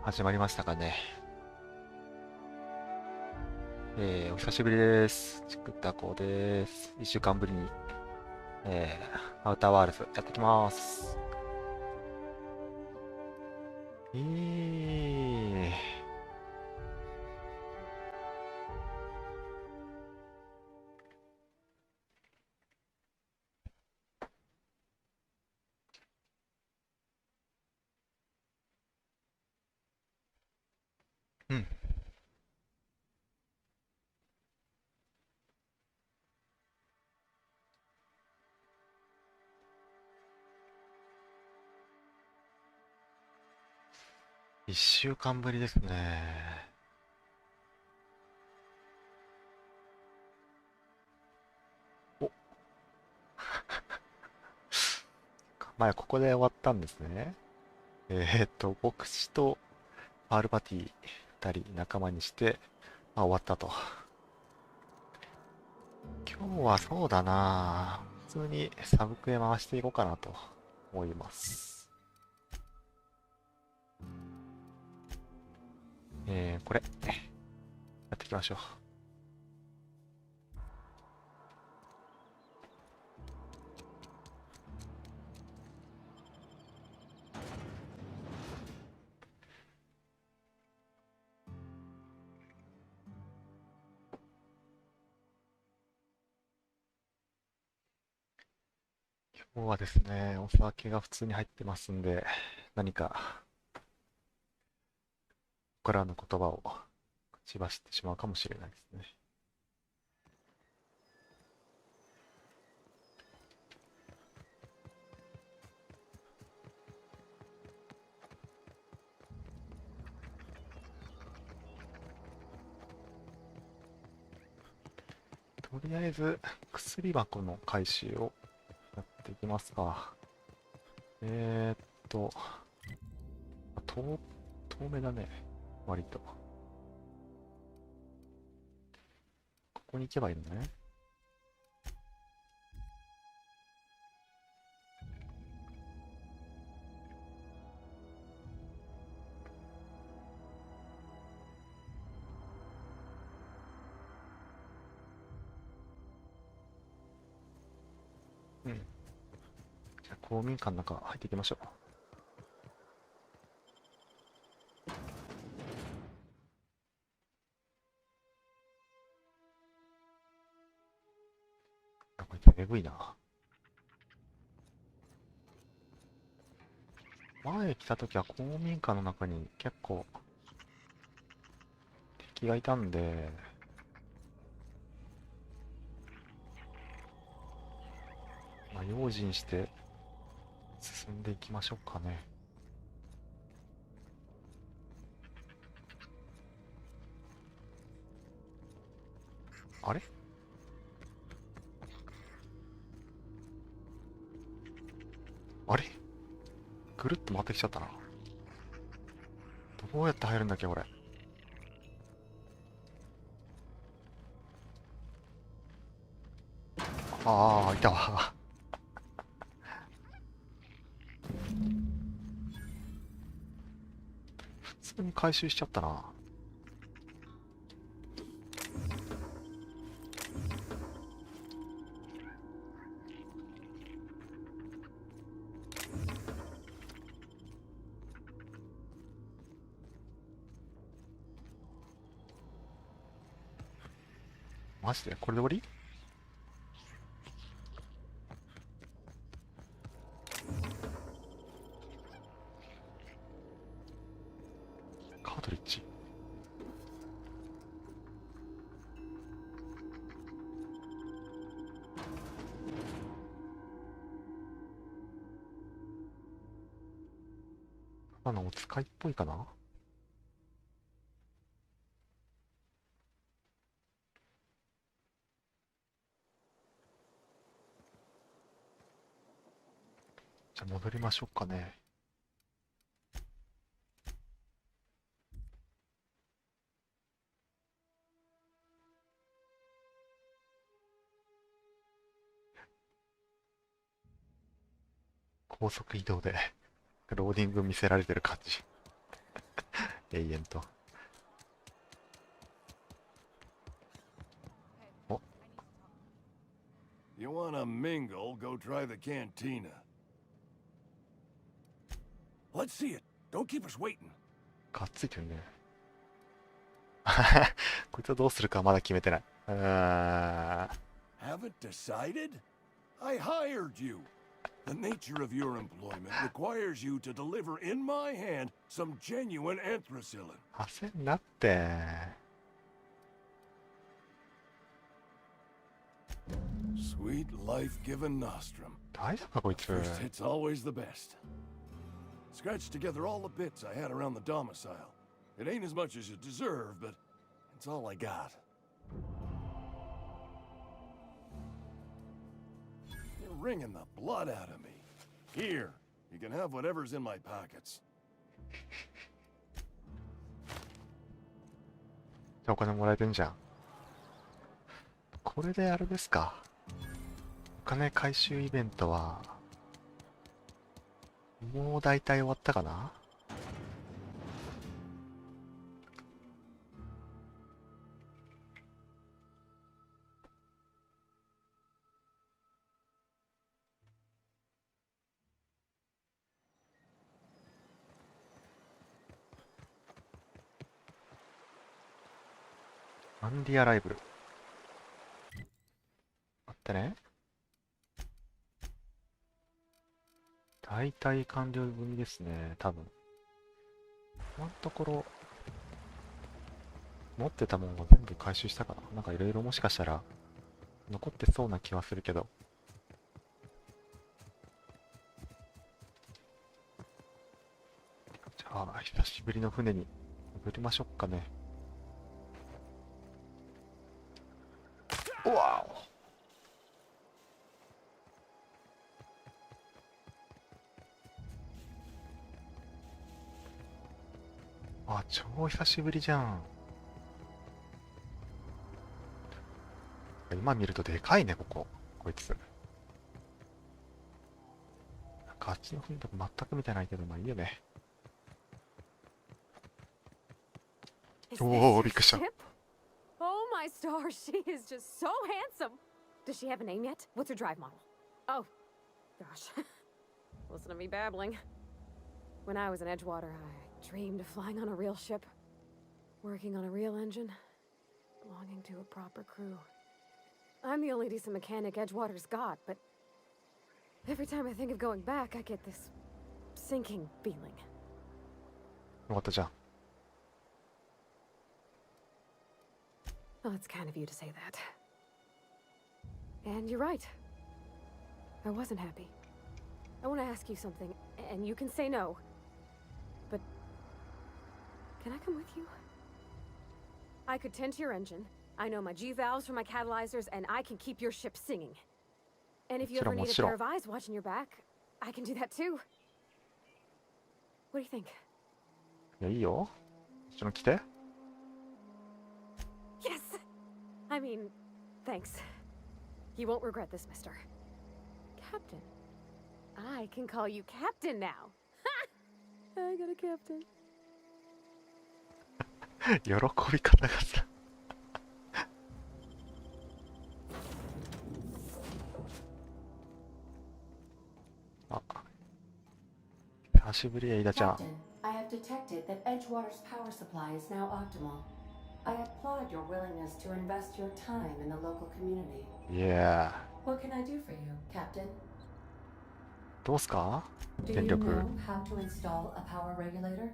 始まりましたかね。お久しぶりです。ちくたこです。一週間ぶりに、アウターワールズやってきます。うん。一週間ぶりですね。お、前ここで終わったんですね。牧師とパールパティ2人仲間にして、終わったと。今日はそうだな。普通にサブクエ回していこうかなと思います。これ、やっていきましょう。今日はですね、お酒が普通に入ってますんで、何かここからの言葉を口走ってしまうかもしれないですね。とりあえず、薬箱の回収をやっていきますか。えーっと、遠、遠めだね。割と。ここに行けばいいのね。うん。じゃあ公民館の中入っていきましょう。こいつえぐいな。前来た時は公民館の中に結構敵がいたんで、用心して進んでいきましょうかね。あれあれぐるっと回ってきちゃったな。どうやって入るんだっけ、これ。ああ、いたわ。普通に回収しちゃったな。マジでこれで終わり？カートリッジ。お使いっぽいかな。じゃあ戻りましょうかね。高速移動でローディング見せられてる感じ。永遠と。お、 You wanna mingle, go try the cantina. Let's see it. Don't keep us waiting. かっついてるね。こいつはどうするかまだ決めてない。Haven't decided? I hired you. The nature of your employment requires you to deliver in my hand some genuine anthracillin. 焦んなって。Sweet life-given nostrum. 大丈夫かこいつ。 First hit's always the best. Scratched together all the bits I had around the domicile. It ain't as much as you deserve, but it's all I got. You're wringing the blood out of me. Here, you can have whatever's in my pockets. じゃあお金もらえるんじゃん。これであれですか。お金回収イベントはもう大体終わったかな。アンディアライブル。あったね。大体完了組ですね、多分。今のところ、持ってたものを全部回収したかな。なんかいろいろもしかしたら、残ってそうな気はするけど。じゃあ、久しぶりの船に乗りましょうかね。うわお。あ、超久しぶりじゃん。今見るとでかいね、ここ。こいつ。なんかあっちの船と全く見てないけど、まあいいよね。おお、びっくりした。Oh my stars, she is just so handsome. Does she have a name yet? What's her drive model? Oh, gosh. Listen to me babbling. When I was in Edgewater, I dreamed of flying on a real ship, working on a real engine, belonging to a proper crew. I'm the only decent mechanic Edgewater's got, but every time I think of going back, I get this sinking feeling. よかったじゃん。Well, it's kind of you to say that. And you're right. I wasn't happy. I want to ask you something, and you can say no. But can I come with you? I could tend to your engine. I know my G-valves for my catalyzers, and I can keep your ship singing. And if you ever need a pair of eyes watching your back, I can do that too. What do you think? いや、いいよ。一緒に来て。Yes! I mean, thanks. You won't regret this, mister. Captain. I can call you Captain now. Ha! I got a captain. 喜び方がさ。あ、久しぶりや、イダちゃん。Captain, I have detected that Edgewater's power supply is now optimal. I applaud your willingness to invest your time in the local community. Yeah. What can I do for you, Captain? どうすか Do 電 you 力。 know how to install a power regulator?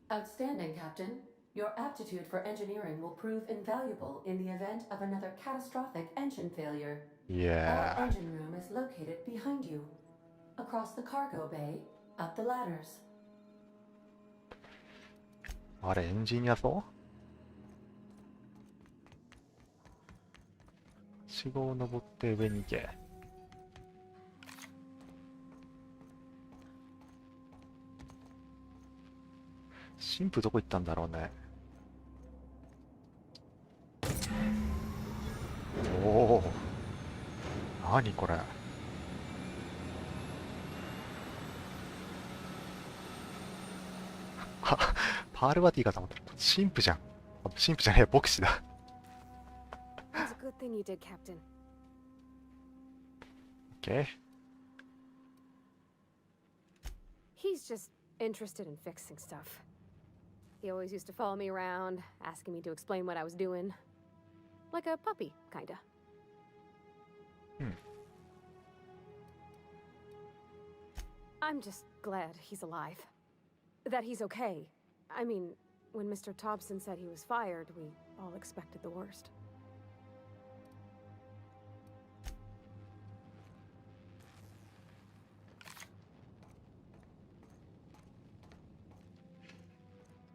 Outstanding, Captain. Your aptitude for engineering will prove invaluable in the event of another catastrophic engine failure. Our Yeah. engine room is located behind you. Across the cargo bay, up the ladders. あれ、エンジニアぞ。はしごを登って上に行け。神父どこ行ったんだろうね。おお。何これ。パールバティかと思ったら神父じゃん。神父じゃねえ、牧師だ。It's a good thing you did, Captain. OK。He's just interested in fixing stuff. He always used to follow me around, asking me to explain what I was doing. Like a puppy, kinda. I'm just glad he's alive. That he's okay. I mean, when Mr. Thompson said he was fired, we all expected the worst.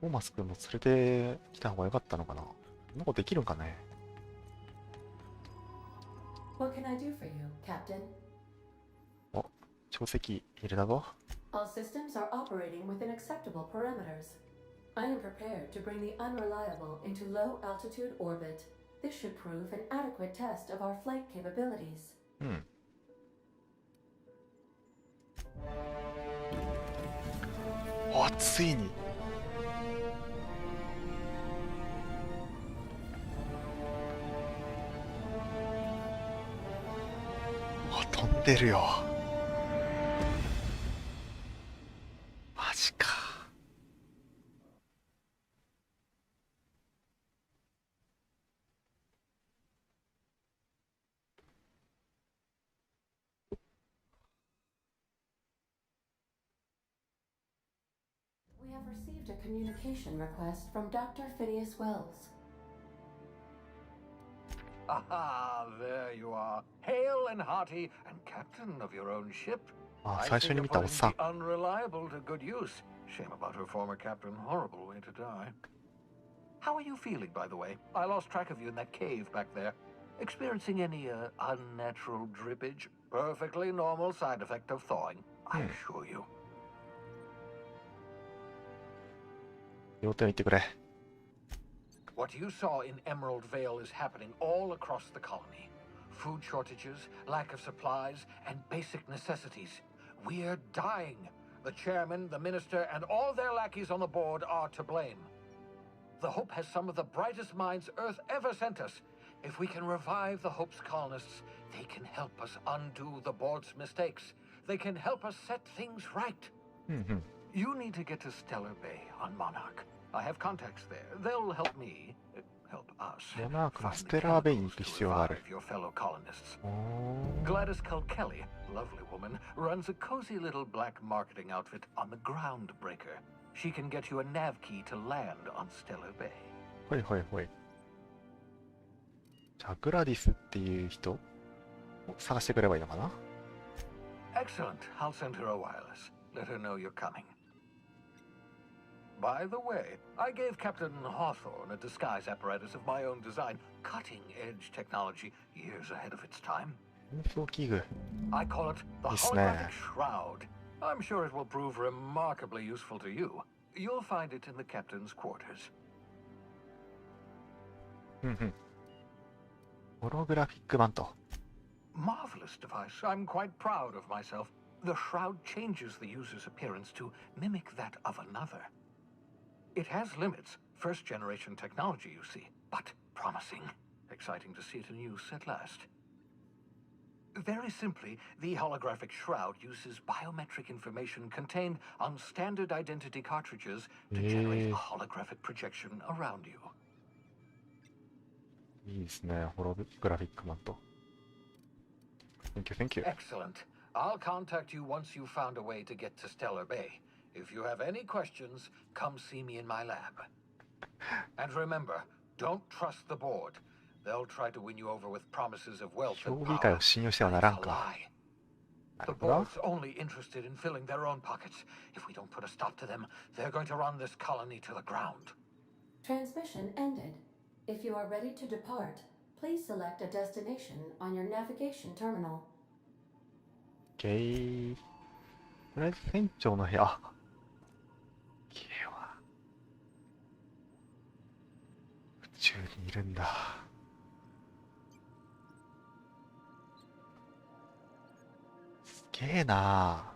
トーマス君も連れてきた方が良かったのかな。そんなことできるんかね。What can I do for you, Captain? お、潮石入れたぞ。All systems are operating within acceptable parameters. I am prepared to bring the unreliable into low altitude orbit. This should prove an adequate test of our flight capabilities. うん。あ、ついに。あ、飛んでるよ。マジか。We have received a communication request from Dr. Phineas Wells. Ah, there you are, hale and hearty, and captain of your own ship. あ、 I 最初 see に you're 見たおっ putting さん the。unreliable to good use. Shame about her former captain. Horrible way to die. How are you feeling, by the way? I lost track of you in that cave back there. Experiencing any unnatural drippage? Perfectly normal side effect of thawing, I assure you. 要点を言ってくれ。What you saw in Emerald Vale is happening all across the colony. Food shortages, lack of supplies, and basic necessities. We're dying. The chairman, the minister, and all their lackeys on the board are to blame. The Hope has some of the brightest minds Earth ever sent us. If we can revive the Hope's colonists, they can help us undo the board's mistakes. They can help us set things right. うんうん。 You need to get to Stellar Bay on Monarch. I have contacts there. They'll help me, help us, モナークの find ス the テラーベイに chemicals 行く to 必要がある。 revive your fellow colonists. おー。 Gladys Kelly, lovely woman, runs a cozy little black marketing outfit on the Groundbreaker. She can get you a nav key to land on Stellar Bay. ほいほいほい。じゃあグラディスっていう人を探してくればいいのかな。 Excellent. I'll send her a wireless. Let her know you're coming. By the way, I gave Captain Hawthorne a disguise apparatus of my own design, cutting-edge technology, years ahead of its time. 運送器具。 I call it the いいっすね。 holographic shroud. I'm sure it will prove remarkably useful to you. You'll find it in the captain's quarters. うんうん。ホログラフィックマント。 Marvelous device. I'm quite proud of myself. The shroud changes the user's appearance to mimic that of another. It has limits. First-generation technology, you see, but promising. Exciting to see it in use at last. Very simply, the holographic shroud uses biometric information contained on standard identity cartridges to generate a holographic projection around you. いいですね、ホログラフィックマント。Thank you, thank you. Excellent. I'll contact you once you've found a way to get to Stellar Bay. If you have any questions, come see me in my lab. And remember, don't trust the board. They'll try to win you over with promises of wealth 評 and 議会 power. を信用しては But な it's ら a んか。 lie. な The るほど。 board's only interested in filling their own pockets. If we don't put a stop to them, they're going to run this colony to the ground. Transmission ended. If you are ready to depart, please select a destination on your navigation terminal. OK。とりあえず船長の部屋。あ、キエは宇宙にいるんだ。すげえな。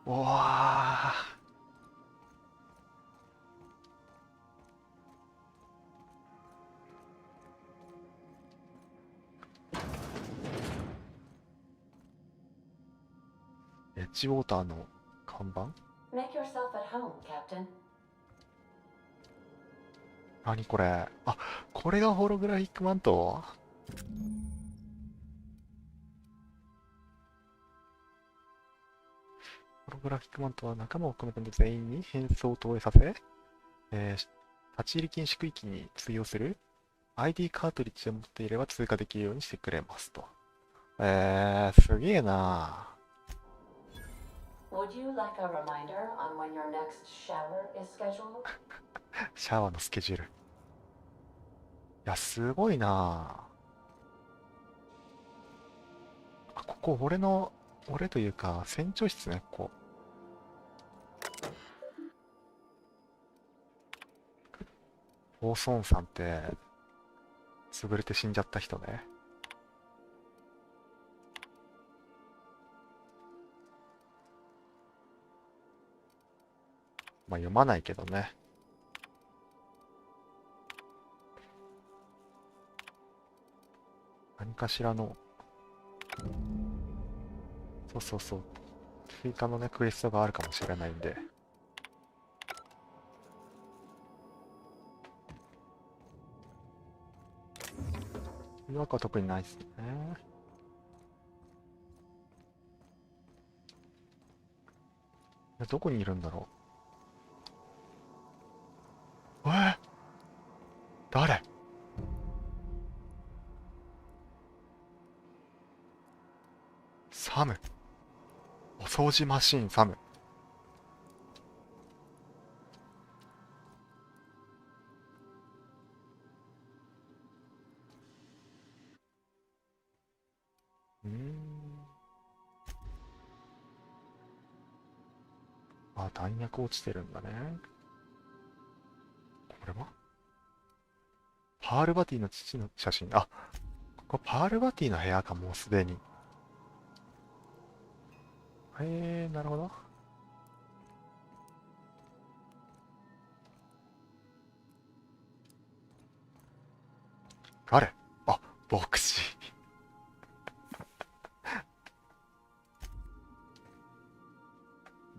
うわー。エッジウォーターの看板？ Make yourself at home, Captain. 何これ？あ、これがホログラフィックマント？ホログラフィックマントは仲間を含めて全員に変装を投影させ、立ち入り禁止区域に通用する ID カートリッジを持っていれば通過できるようにしてくれますと。すげえな。Would you like a reminder on when your next shower is scheduled? シャワーのスケジュール。いや、すごいな。あ、ここ俺というか、船長室ね、ここ。オーソンさんって、潰れて死んじゃった人ね。まあ読まないけどね。何かしらの、そうそうそう。追加のね、クエストがあるかもしれないんで。誘惑は特にないですね。どこにいるんだろう。誰？サム。お掃除マシーンサム。あ、弾薬落ちてるんだね。これはパールバティの父の写真。あ、ここパールバティの部屋か、もうすでに。なるほど。誰？あ、牧師。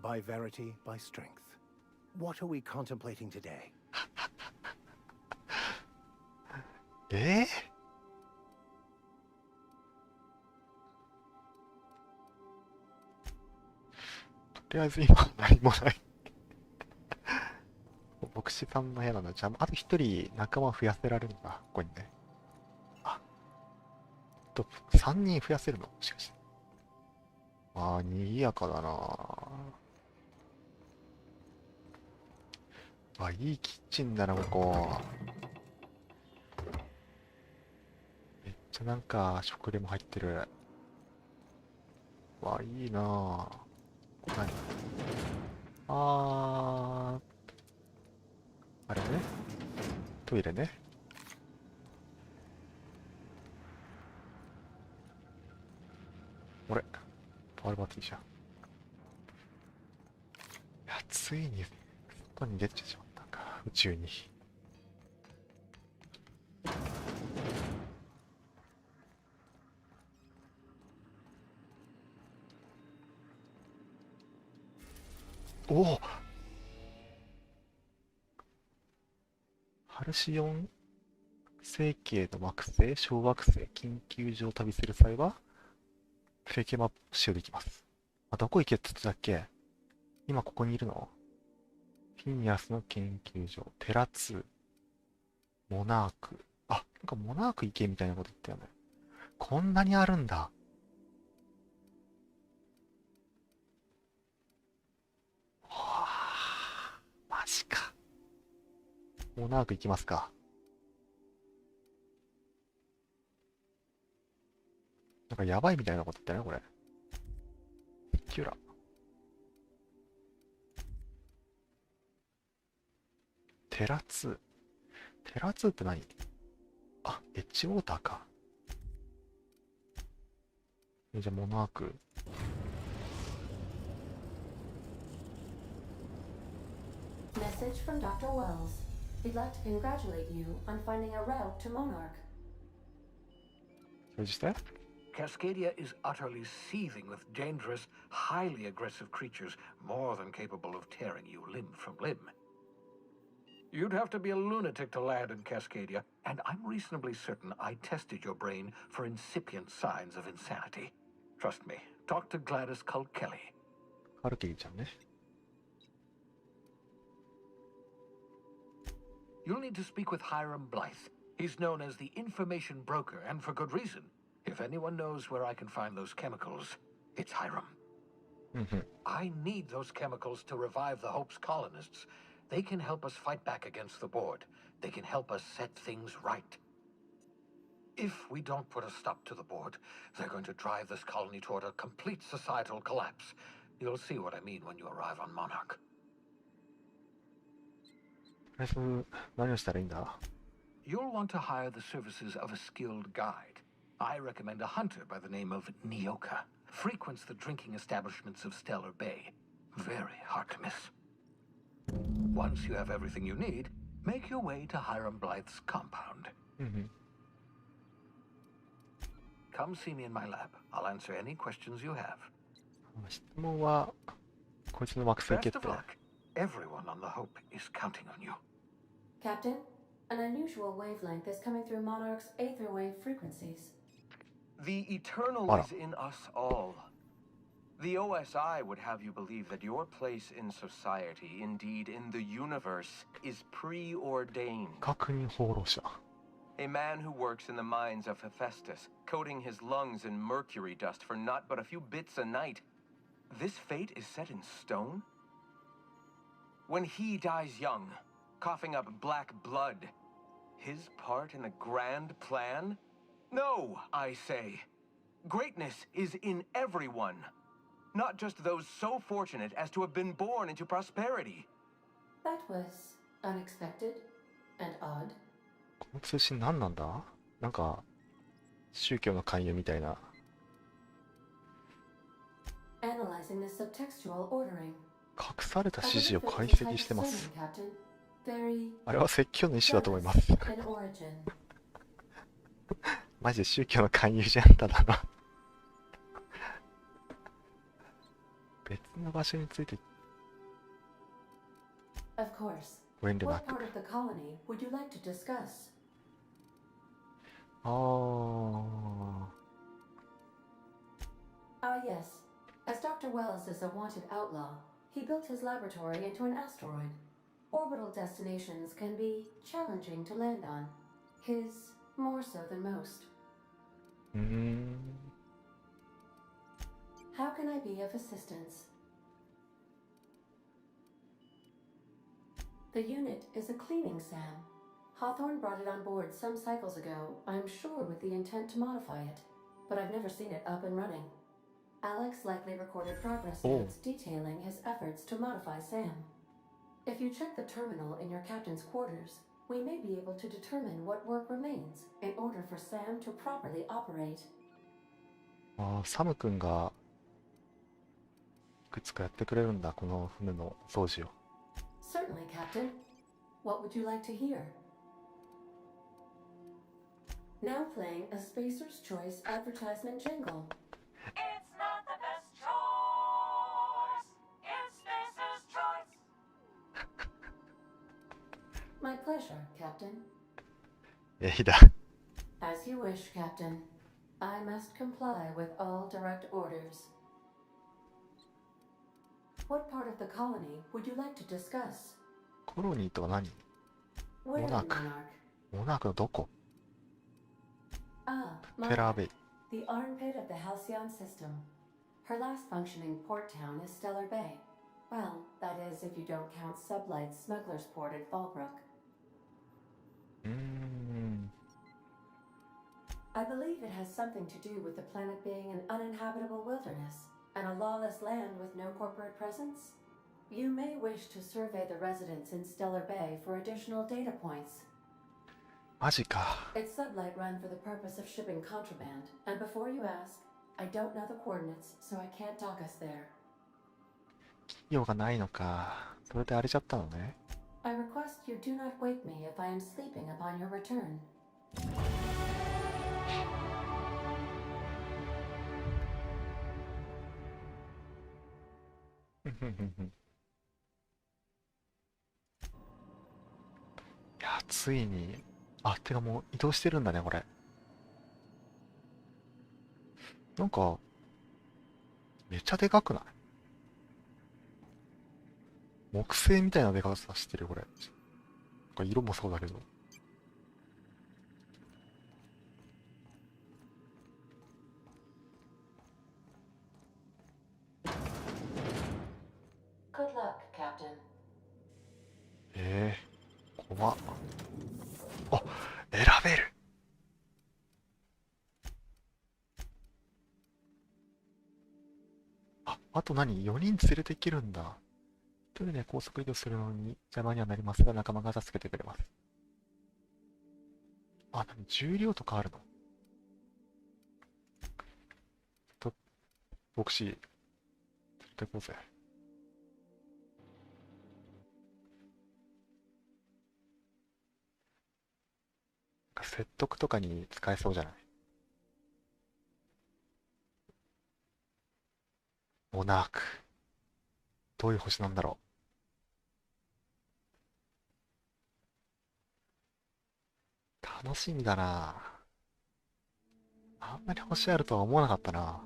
By verity, by strength. What are we contemplating today? とりあえず今は何もない。牧師さんの部屋なんだ。じゃあ、あと一人仲間増やせられるのか、ここにね。あ、3人増やせるの？もしかして。ああ、賑やかだな。あ、いいキッチンだな、ここ。めっちゃなんか、食料も入ってる。わ、いいなぁ。何？あれね。トイレね。俺、パールバティじゃん。いや、ついに、外に出てしまったか、宇宙に。おお！ハルシオン星系の惑星、小惑星、緊急上を旅する際は、星系マップを使用できます。あ、どこ行けって言ってたっけ？今ここにいるの？フィニアスの研究所、テラ2、モナーク。あ、なんかモナーク行けみたいなこと言ったよね。こんなにあるんだ。はあ、マジか。モナーク行きますか。なんかやばいみたいなこと言ったね、これ。キュラ。テラ2。テラ2って何？あ、エッジウォーターか。じゃあモナーク。message from Dr. Wells. He'd like to congratulate you on finding a route to Monarch. それして Cascadia is utterly seething with dangerous, highly aggressive creatures more than capable of tearing you limb from limb. You'd have to be a lunatic to land in Cascadia, and I'm reasonably certain I tested your brain for incipient signs of insanity. Trust me, talk to Gladys Culkelly. カルケリちゃんね。 You'll need to speak with Hiram Blythe. He's known as the information broker, and for good reason. If anyone knows where I can find those chemicals, it's Hiram. I need those chemicals to revive the Hope's colonists. They can help us fight back against the Board. They can help us set things right. If we don't put a stop to the Board, they're going to drive this colony toward a complete societal collapse. You'll see what I mean when you arrive on Monarch. とりあえず何をしたらいいんだ？ You'll want to hire the services of a skilled guide. I recommend a hunter by the name of Nyoka. Frequents the drinking establishments of Stellar Bay. Very hard to miss. Once you have everything you need, make your way to Hiram Blythe's compound. Come see me in my lab. I'll answer any questions you have. 質問はこいつの惑星 Best 決 of 定。 luck. Everyone on the Hope is counting on you. Captain, an unusual wavelength is coming through Monarch's aether wave frequencies. The eternal is in us all. The OSI would have you believe that your place in society, indeed in the universe, is preordained. 確認放浪者。 A man who works in the mines of Hephaestus, coating his lungs in mercury dust for not but a few bits a night. This fate is set in stone? When he dies young, coughing up black blood, his part in the grand plan? No, I say. Greatness is in everyone. Not just those so fortunate as to have been born into prosperity. That was unexpected and odd. この通信何なんだ？なんか宗教の勧誘みたいな。 Analyzing the subtextual ordering. 隠された指示を解析してます。 Very あれは説教の意思だと思います。 in origin. マジで宗教の勧誘じゃんただの。別の場所について Of course. ご遠慮な What く。 part of the colony would you like to discuss? ああ。 Ah, yes. As Dr. Wells is a wanted outlaw, he built his laboratory into an asteroid. Orbital destinations can be challenging to land on. His more so than most. How can I be of assistance? The unit is a cleaning SAM. Hawthorne brought it on board some cycles ago, I'm sure with the intent to modify it. But I've never seen it up and running. Alex likely recorded progress notes detailing his efforts to modify SAM. If you check the terminal in your captain's quarters, we may be able to determine what work remains in order for SAM to properly operate. ああ、サム君がいくつかやってくれるんだ、この船の掃除を。 Certainly, Captain. What would you like to hear? Now playing a Spacer's Choice advertisement jingle. It's not the best choice. It's Spacer's choice. My pleasure, Captain. いいだ。 As you wish, Captain. I must comply with all direct orders. What part of the colony would you like to discuss? コロニーとは何？ Where in Monarch. Monarch? モナークのどこ？ Ah, テラー Monarch. ベイ。 The armpit of the Halcyon system. Her last functioning port town is Stellar Bay. Well, that is if you don't count Sublight's smuggler's port at Fallbrook. I believe it has something to do with the planet being an uninhabitable wilderness and a lawless land with no corporate presence. You may wish to survey the residents in Stellar Bay for additional data points. マジか。 It's Sublight run for the purpose of shipping contraband, and before you ask, I don't know the coordinates, so I can't dock us there. 企業がないのか。それで荒れちゃったのね。I request you do not wake me if I am sleeping upon your return. いや、ついに。あ、てかもう移動してるんだね、これ。なんか、めっちゃでかくない？木星みたいなでかさしてる、これ。なんか色もそうだけど。Good luck, Captain. 怖っ。あ、選べる。あと何？ 4 人連れていけるんだ。一人で高速移動するのに邪魔にはなりますが、仲間が助けてくれます。あ、重量とかあるの？ボクシー、連れてこうぜ。説得とかに使えそうじゃない？モナーク。どういう星なんだろう。楽しみだな。あんなに星あるとは思わなかったな。は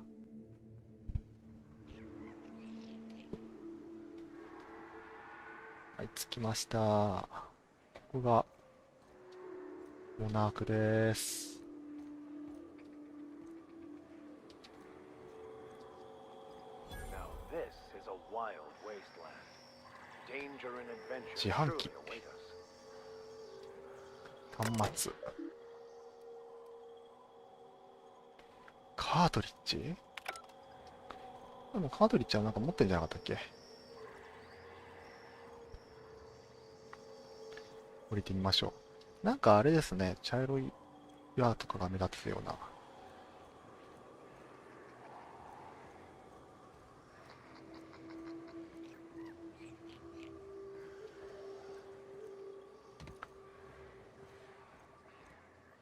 い、着きました。ここがモナークです。自販機、端末、カートリッジ。でもカートリッジはなんか持ってんじゃなかったっけ？降りてみましょう。なんかあれですね、茶色い岩とかが目立つような。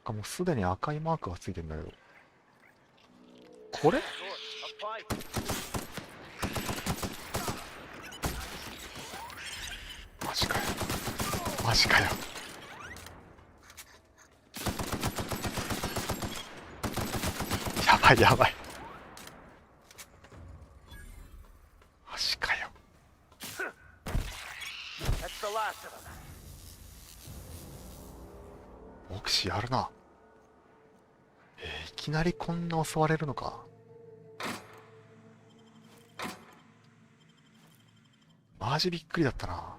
もうすでに赤いマークがついてるんだけど。これ？マジかよ。マジかよ。やばいやばい。マジかよ。目視やるな。いきなりこんな襲われるのか。マジびっくりだったな。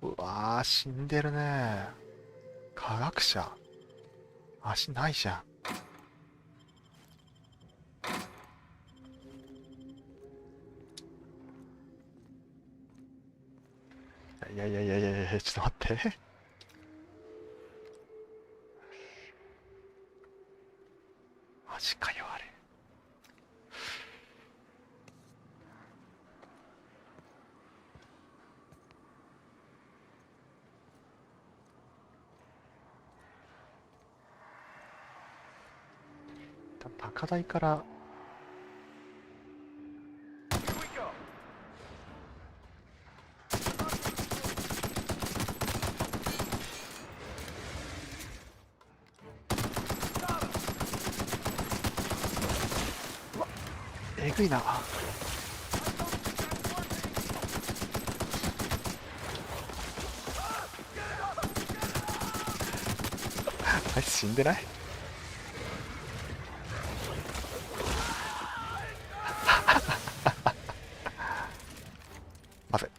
うわー、死んでるね。科学者。足ないじゃん。いやいやいやいやいや、ちょっと待って。マジかよ、あれ。高台からえぐいな。あいつ死んでない？待て。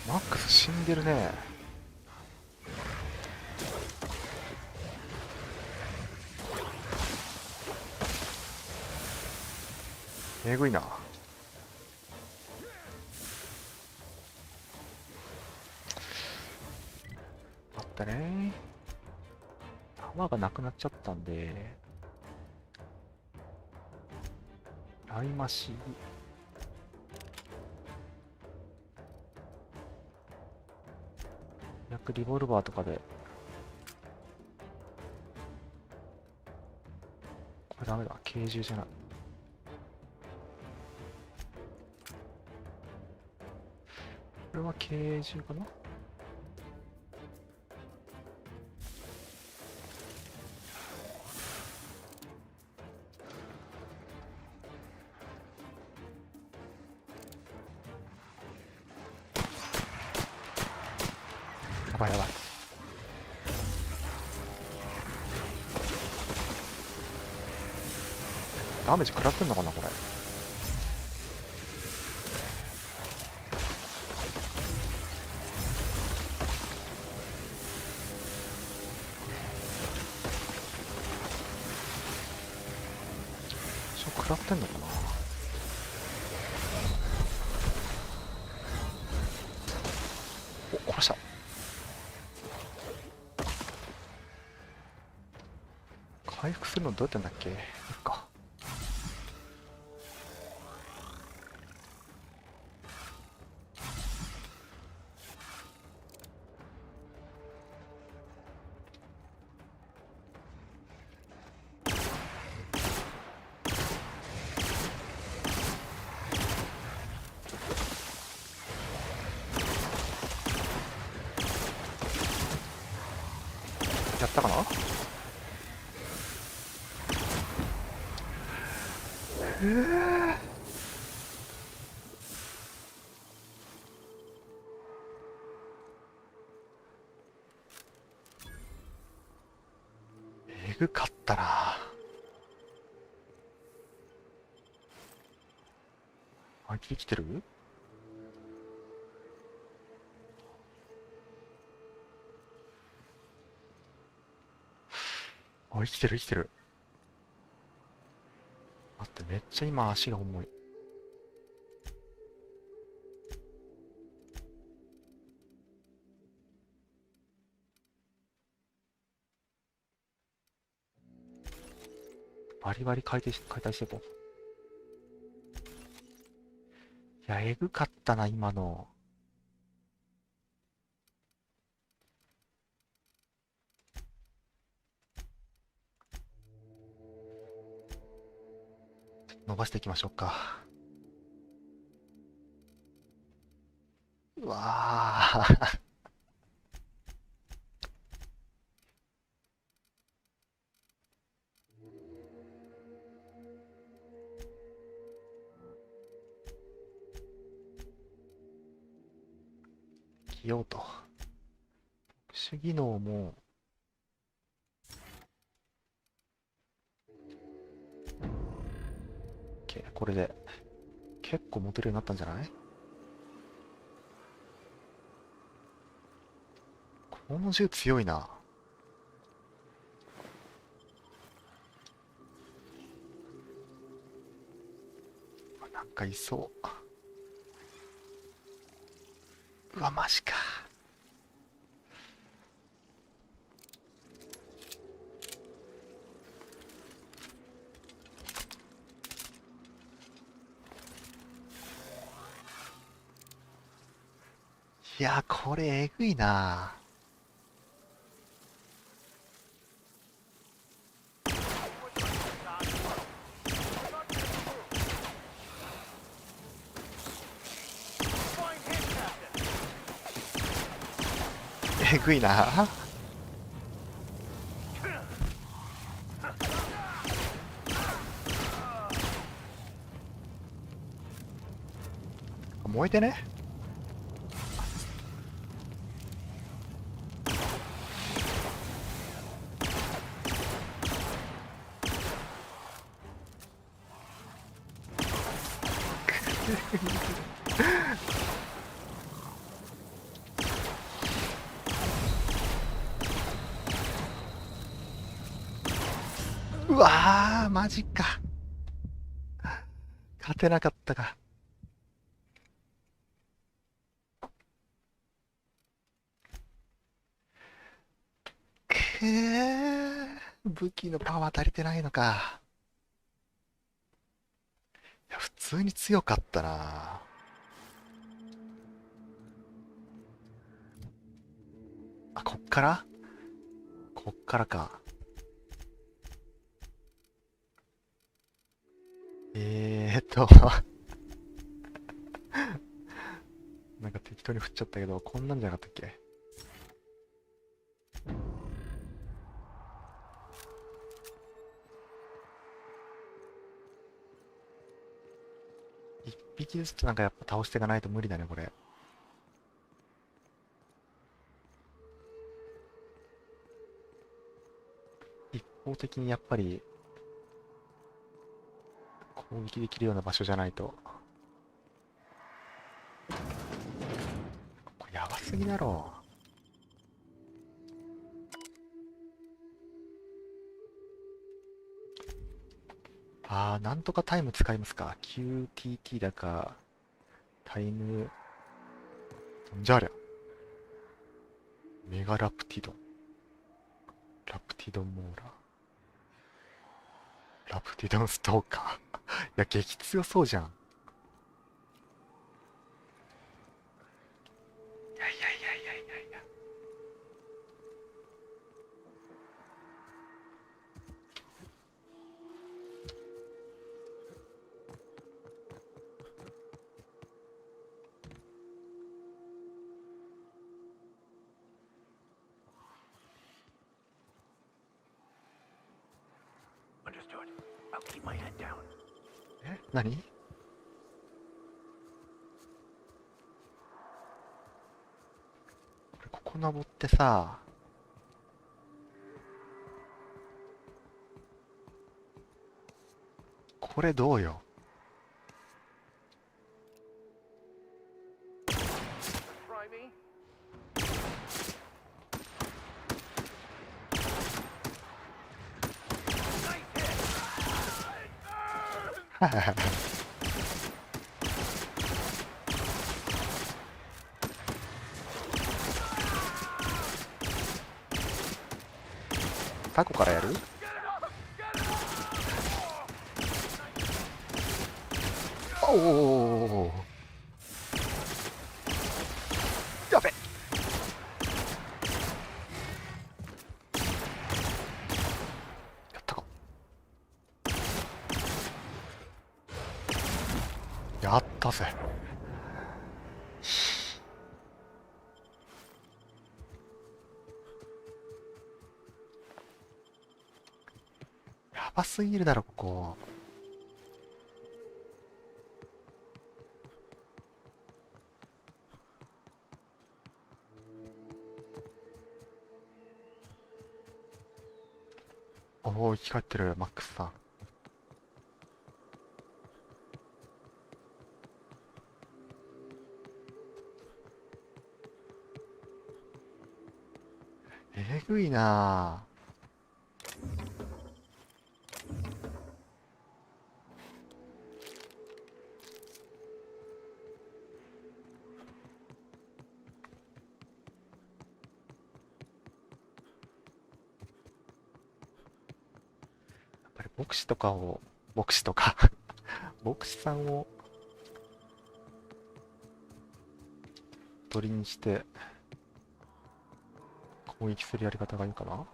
マックス死んでるね。えぐいな。あったね。弾がなくなっちゃったんで、ライマシリボルバーとかで、これダメだ、拳銃じゃない。これは拳銃かな。やばいやばい。ダメージ食らってんのかなこれ。食らってんのかな。お、殺した。回復するのどうやってんだっけ。いっか。やったかな。えぐかったな。あいつ生きてる。あ、生きてる生きてる。待って、めっちゃ今足が重い。バリバリ解体していこう。いや、えぐかったな、今の。伸ばしていきましょうか。うわー。着ようと。特殊技能も、これで結構持てるようになったんじゃない？この銃強いな。なんかいそう。うわ、マジか。いや、これえぐいな。えぐいな。燃えてね。うわー、マジか。勝てなかったか。武器のパワー足りてないのか。いや、普通に強かったな。あ、こっからか。なんか適当に振っちゃったけど、こんなんじゃなかったっけ？一匹ずつなんかやっぱ倒していかないと無理だね、これ。一方的にやっぱり攻撃できるような場所じゃないと。これやばすぎだろ。なんとかタイム使いますか。QTT だか、タイム、なんじゃありゃ。メガラプティドン。ラプティドンモーラー。ラプティドンストーカー。いや、激強そうじゃん。いやいやいやいやいやいや。Understood. I'll keep my head down. 何？ここ登ってさ、これどうよ。Try me. タコからやる？おお、やべ。やったか。やったぜ。やばすぎるだろ、ここ。おお、生き返ってる、マックスさん。えぐいなぁ。やっぱり牧師とか牧師さんを鳥にして攻撃するやり方がいいかな。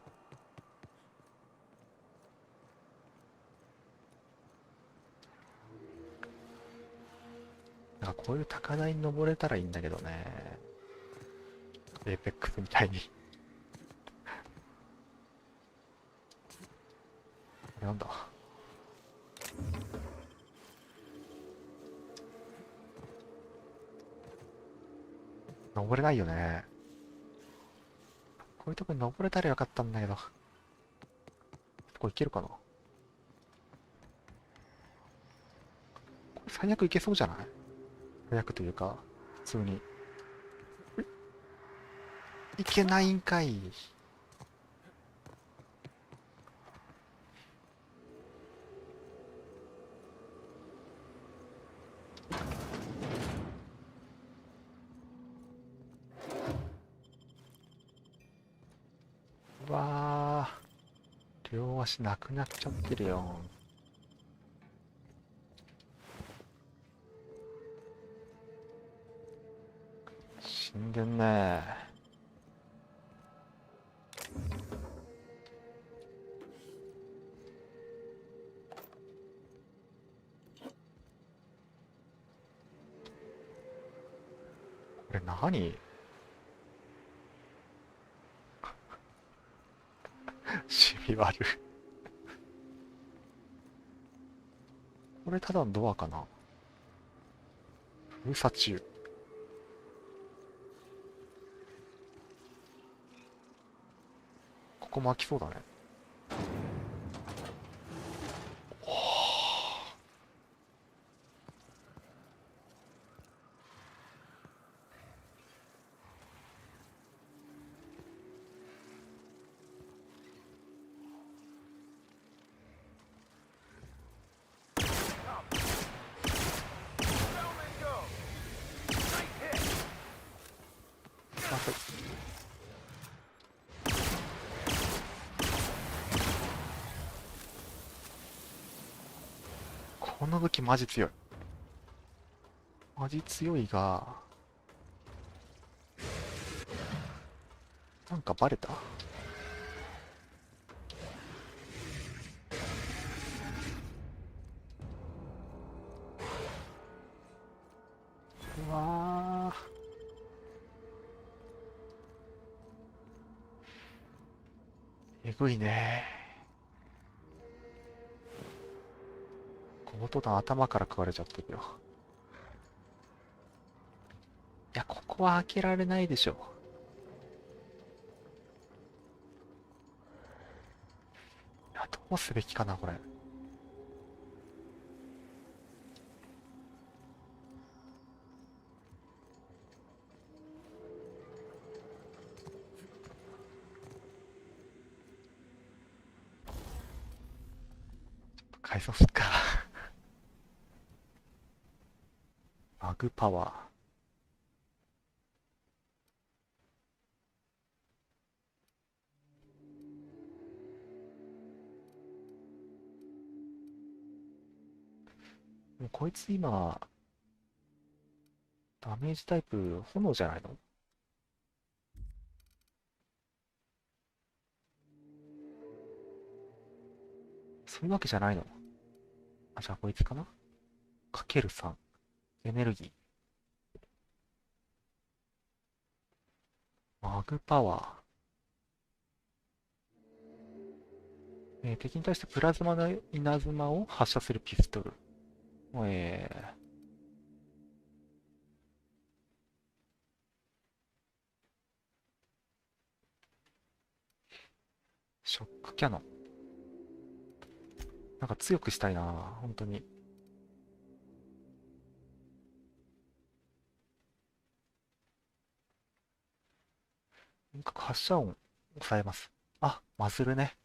なんかこういう高台に登れたらいいんだけどね。エーペックスみたいに。なんだ。登れないよね。こういうとこに登れたらよかったんだけど。ここ行けるかな。これ最悪行けそうじゃない？最悪というか、普通に。いけないんかい。足なくなっちゃってるよ。死んでんね。これ何？シミ悪。これただのドアかな？封鎖中。ここも開きそうだね。この武器マジ強い。マジ強いが、なんかバレた？うわー。えぐいね。強盗団頭から食われちゃってるよ。いや、ここは開けられないでしょ。いや、どうすべきかな、これ。改装すっか。マグパワー。もうこいつ今、ダメージタイプ、炎じゃないの？そういうわけじゃないの？あ、じゃあこいつかな？かける3。エネルギー。マグパワー。敵に対してプラズマの稲妻を発射するピストル。ショックキャノン。なんか強くしたいな、本当に。遠隔発射音抑えます。あ、マズルね。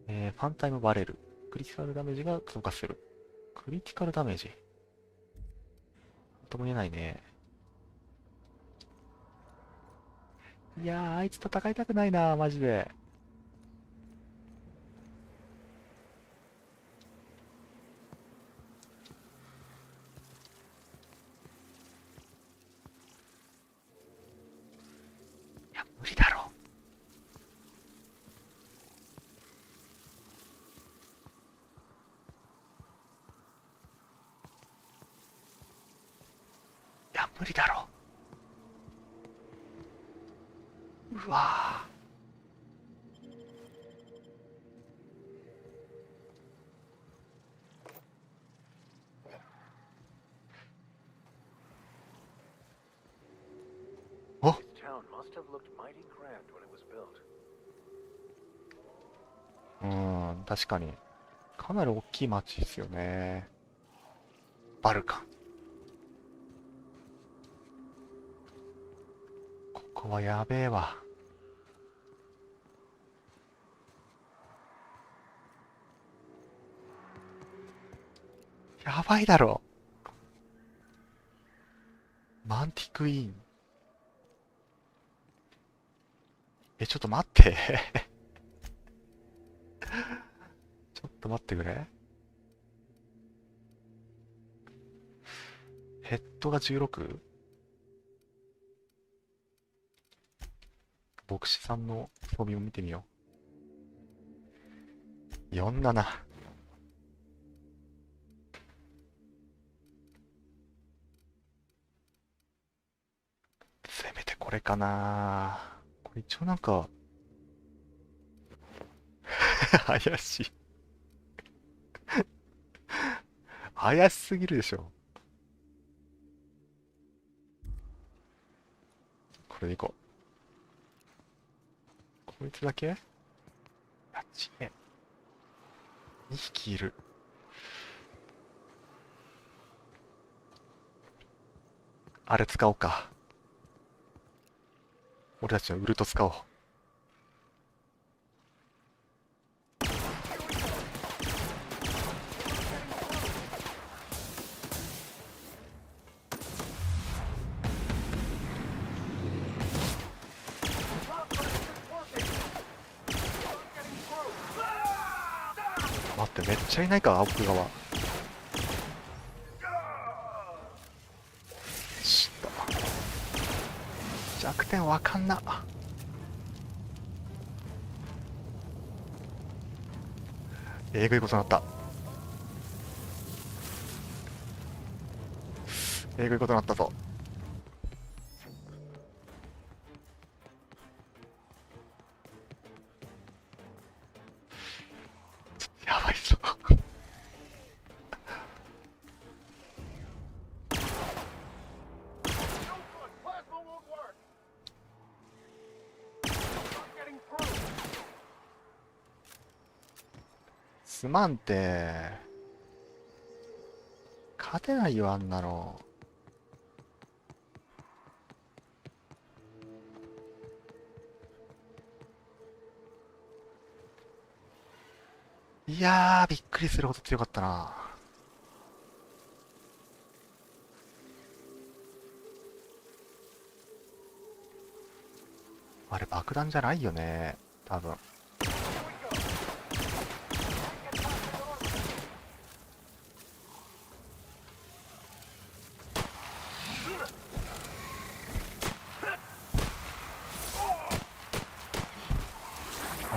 ファンタイムバレル。クリティカルダメージが増加する。クリティカルダメージ。なんとも言えないね。いやー、あいつと戦いたくないな、マジで。いや、無理だろ。いや、無理だろ。うわー。お、 This town must have looked mighty grand when it was built. 確かに。かなり大きい町ですよね。バルカン。ここはやべえわ。やばいだろ。マンティクイーン。ちょっと待って。と待ってくれ。ヘッドが 16？ 牧師さんの装備を見てみよう。47。せめてこれかな。これ一応なんか怪しい怪しすぎるでしょ。これでいこう。こいつだけ？あっちね。2匹いる。あれ使おうか。俺たちのウルト使おう。待って、めっちゃいないか、奥側。ちょっと弱点わかんな。えぐいことになった。えぐいことになったぞ。やばいぞすまんて。勝てないよ、あんなの。いやー、びっくりするほど強かったな。あれ爆弾じゃないよね、多分。や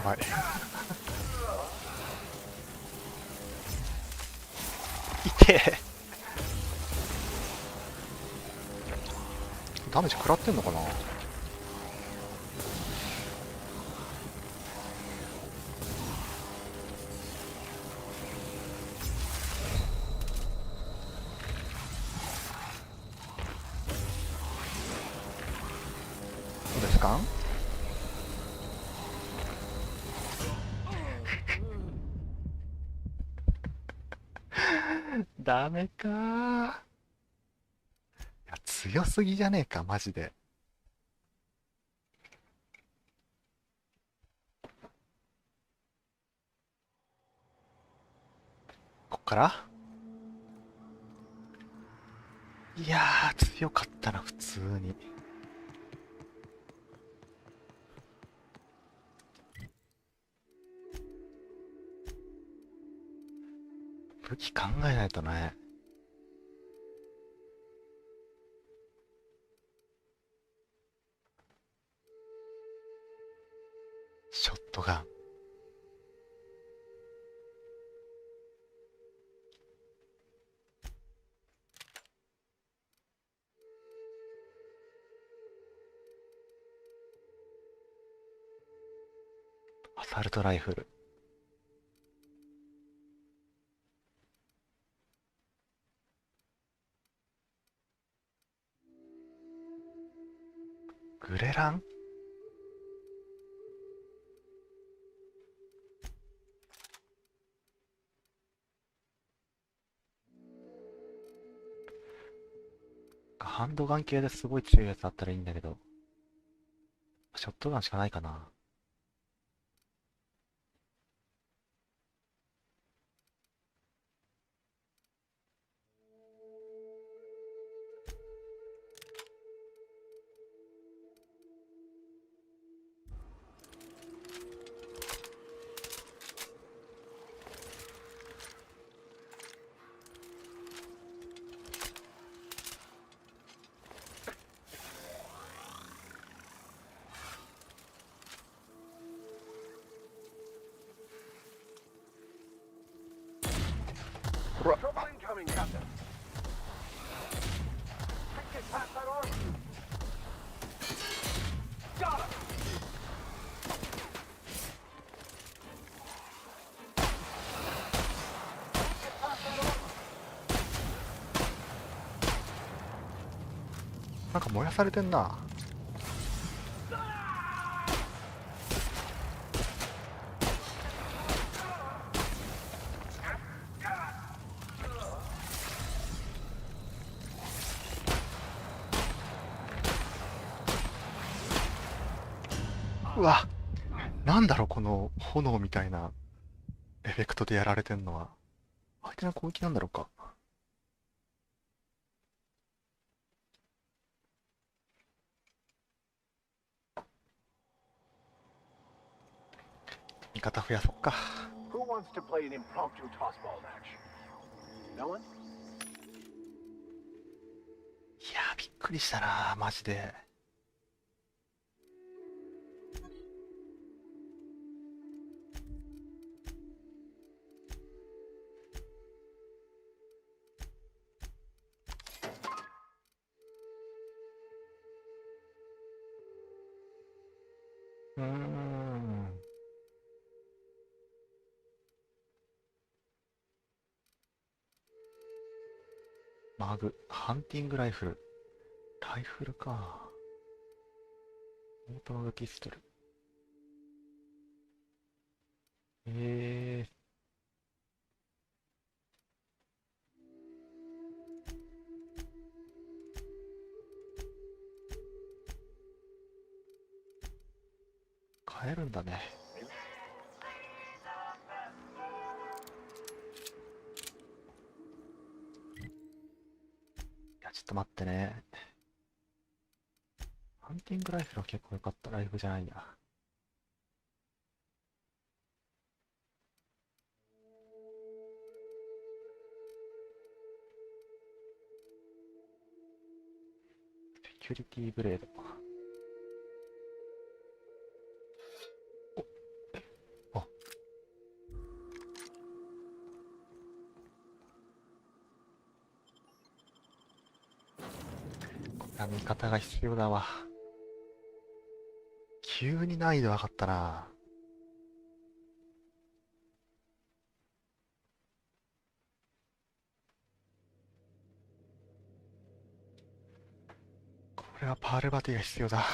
ばい痛え。ダメージ食らってんのかな。そうですか。ダメかー。いや、強すぎじゃねえか、マジで。こっから。いやー、強かったな、普通に。武器考えないとね。ショットガン。アサルトライフル。グレラン。ハンドガン系ですごい強いやつあったらいいんだけど、ショットガンしかないかな。わ、 Trouble incoming, Captain. Get past that arm. Got him. なんか燃やされてんな。うわ、なんだろうこの炎みたいなエフェクトでやられてんのは。相手の攻撃なんだろうか。味方増やそっか。 Who wants to play an impromptu tossball match? No one? いやー、びっくりしたなマジで。マグ、ハンティングライフル。ライフルか。オートマグピストル。買えるんだね。いや、ちょっと待ってね。ハンティングライフルは結構良かった。ライフルじゃないや。セキュリティブレード。お、これは味方が必要だわ。急に難易度上がったな。これはパールバティが必要だ。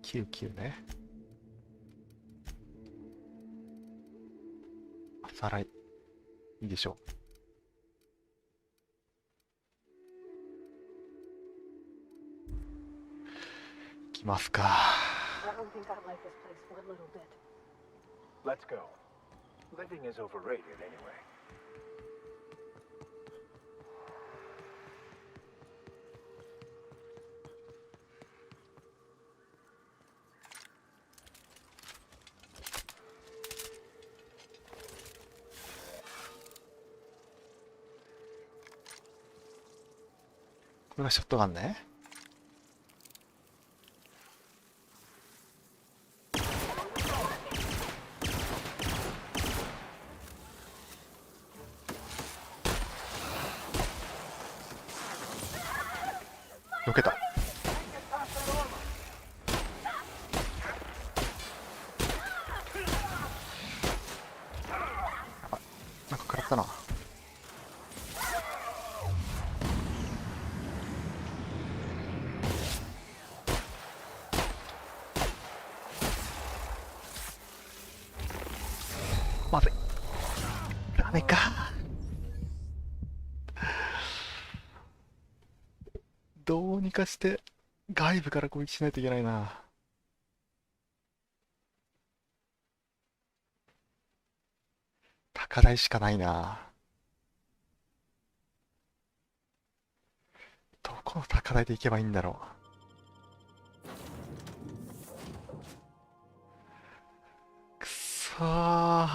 99ね。朝ライ。いいでしょう。行きますか。I don't think I like this place for a little bit. Let's go. Living is overrated anyway. .これがショットガンね。避けた。あ、なんか食らったな。まずい。ダメか。どうにかして外部から攻撃しないといけないな。高台しかないな。この高台で行けばいいんだろう。くそー。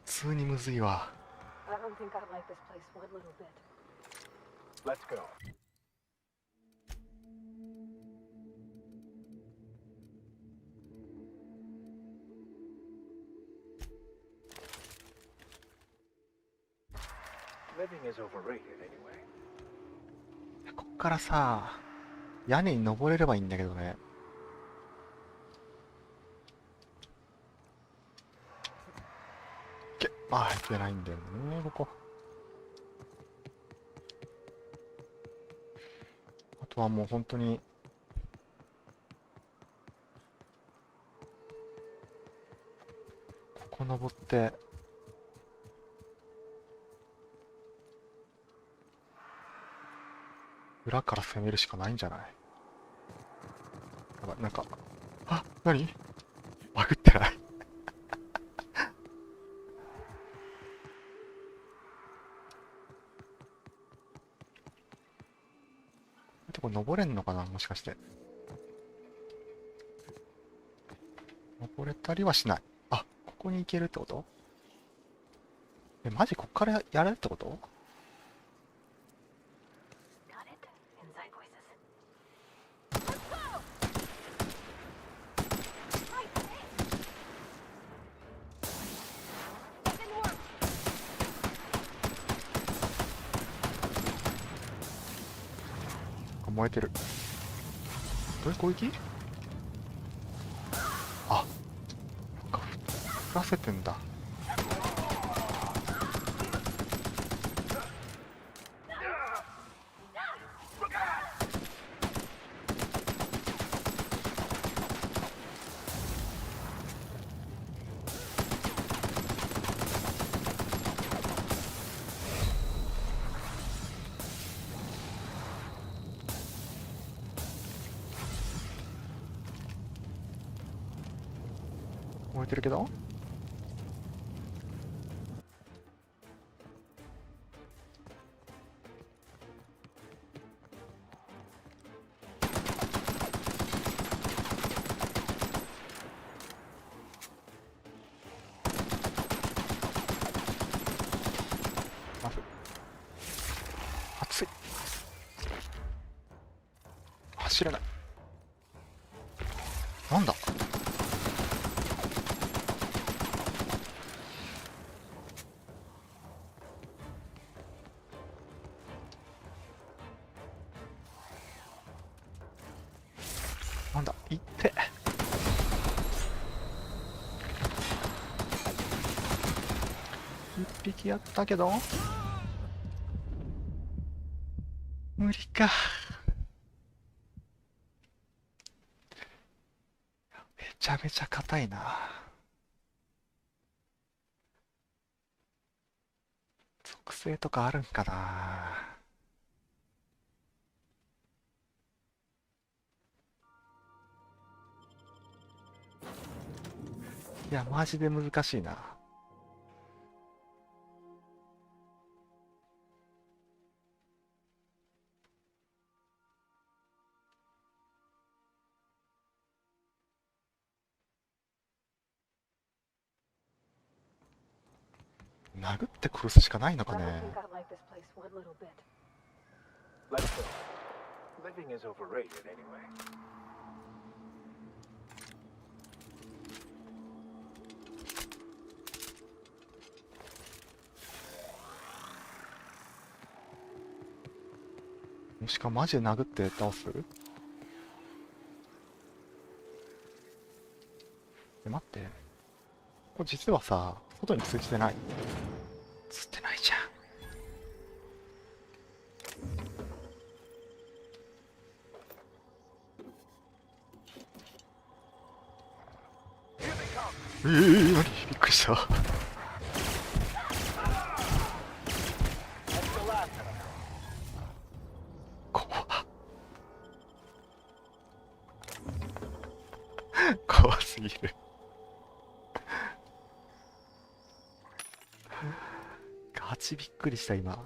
普通にむずいわ。I don't think I like this place one little bit. Let's go. Living is overrated anyway. こっからさ、屋根に登れればいいんだけどね。あ、いけないんだよね、ここ。あとはもう本当に、ここ登って、裏から攻めるしかないんじゃない？やばい、なんか、あ、何？バグってない？これ登れんのかな、もしかして。登れたりはしない。あ、ここに行けるってこと？え、マジこっからやれるってこと？ Got it. Inside voices. That didn't work. 燃えてる。どういう攻撃？あ、なんか降らせてんだ。燃えてるけど、まず熱い。走れない。なんだ？なんだ、行って。一匹やったけど無理か。めちゃめちゃ硬いな。属性とかあるんかな。いや、マジで難しいな。殴って殺すしかないのか I ね。 don't think I like this place one little bit. Let's go. Living is overrated anyway. もしかマジで殴って倒す？待って。これ実はさ、外に通じてない。通ってないじゃん。何？びっくりした。怖っ。すぎる。ガチびっくりした今。こ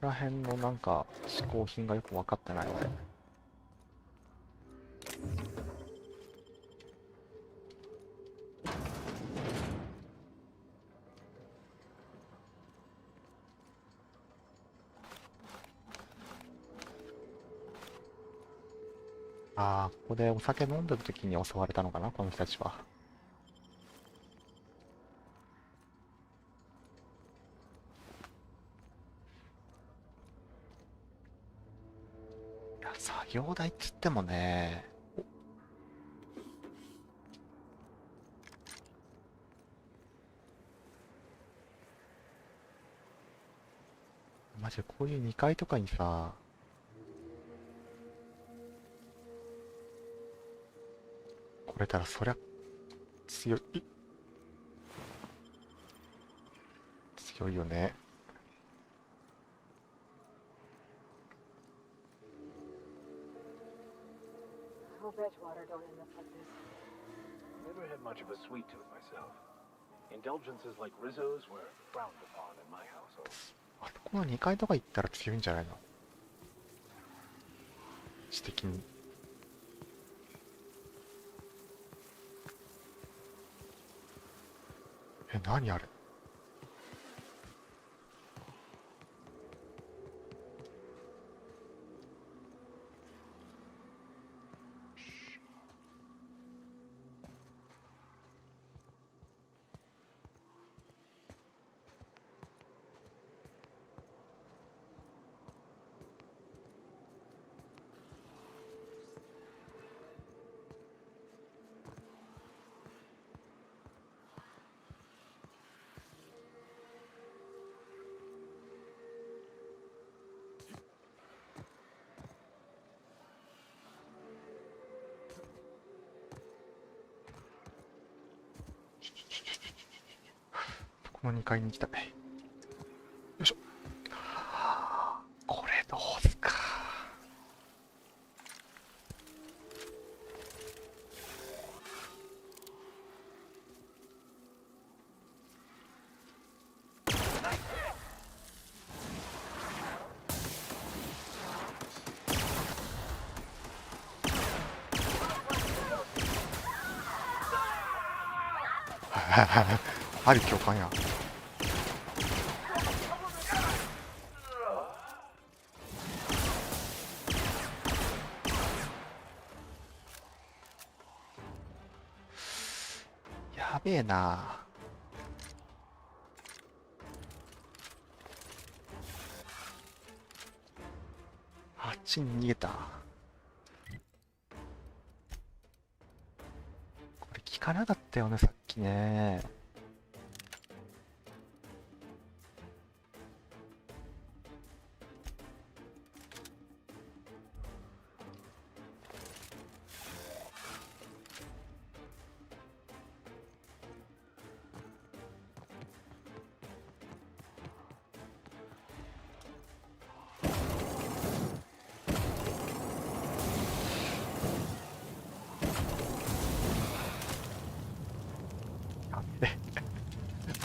こら辺のなんか嗜好品がよく分かってない俺。ああ、ここでお酒飲んでる時に襲われたのかな、この人たちは。いや、作業台っつってもね、マジでこういう2階とかにさ、来れたらそりゃ強い、強いよね。I hope Edgewater don't end up like this. Never had much of a sweet tooth myself. Indulgences like Rizzo's were frowned upon in my household. あそこの2階とか行ったら強いんじゃないの？知的に。え、何あれ？この2階に行きたい。よいしょ。これどうすか。あり共感や。やべえな。あっちに逃げた。これ効かなかったよね、さっきね。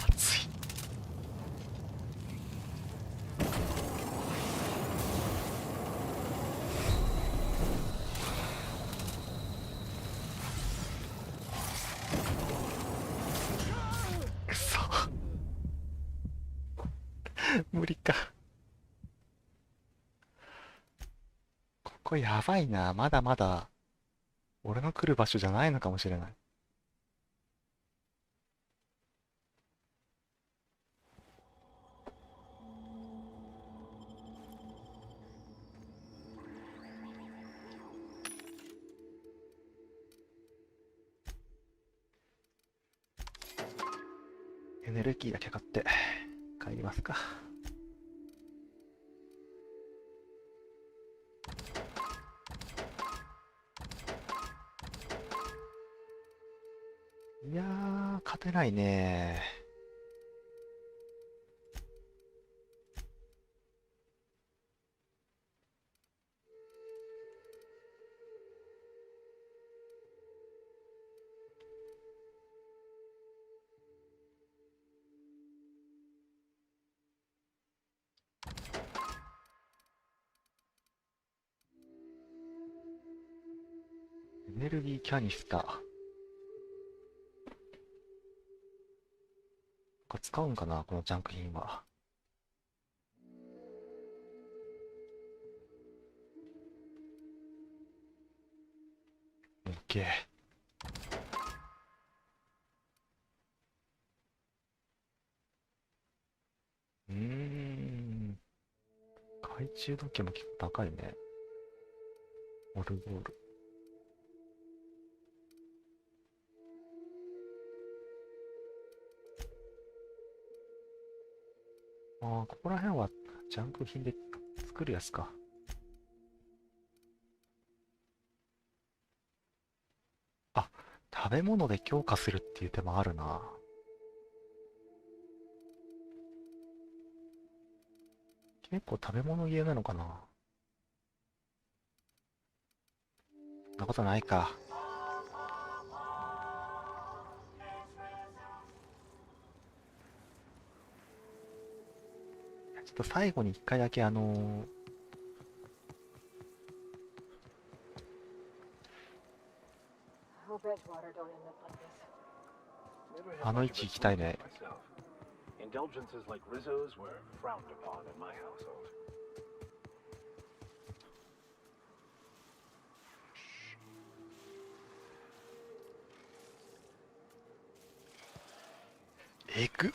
熱い。くそ無理か。ここやばいな。まだまだ俺の来る場所じゃないのかもしれない。エネルギーだけ買って帰りますか。いやー、勝てないね。ネルギーキャニスター。使うんかな、このジャンク品は。オッケー。懐中時計も結構高いね。オルゴール。ああ、ここら辺はジャンク品で作るやつか。あ、食べ物で強化するっていう手もあるな。結構食べ物ゲーなのかな。そんなことないか。ちょっと最後に一回だけあの位置行きたいね。Indulgences like Rizzo's were frowned upon in my household. えぐ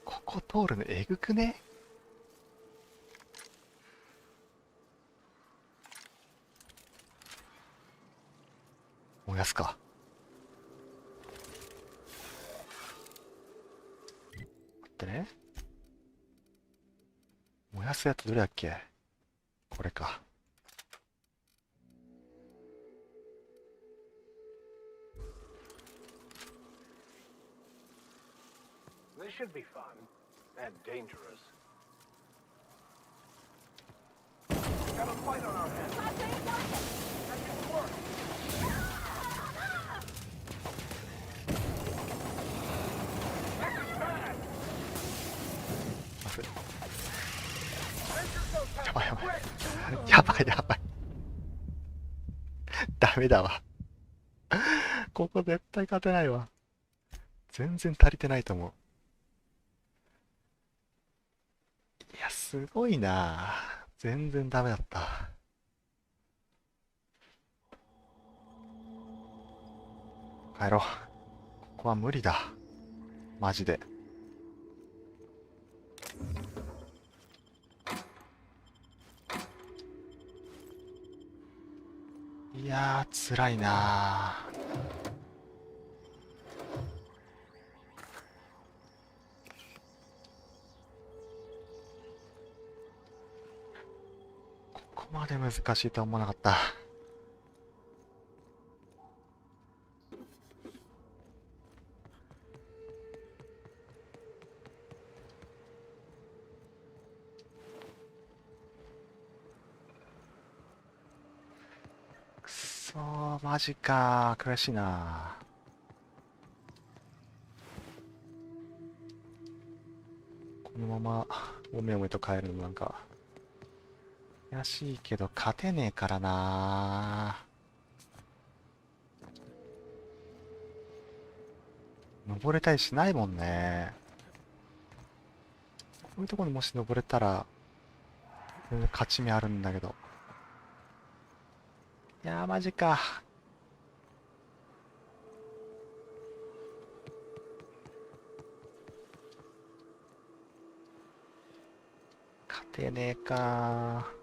ここ通るのえぐくね。燃やすか。待ってね。燃やすやつどれだっけ。これか。This should be fun and dangerous. Got a fight on our hands. That didn't work. This is bad. やばいやばい。やばいやばい。ダメだわ。ここ絶対勝てないわ。全然足りてないと思う。いや、すごいな。全然ダメだった。帰ろう。ここは無理だ。マジで。いやー、辛いなー。ここまで難しいとは思わなかった。くそー、マジかー。悔しいなー。このままおめおめと帰るのなんか悔しいけど勝てねえからなー。登れたりしないもんね。こういうところにもし登れたら全然勝ち目あるんだけど。いやー、マジか。勝てねえかー。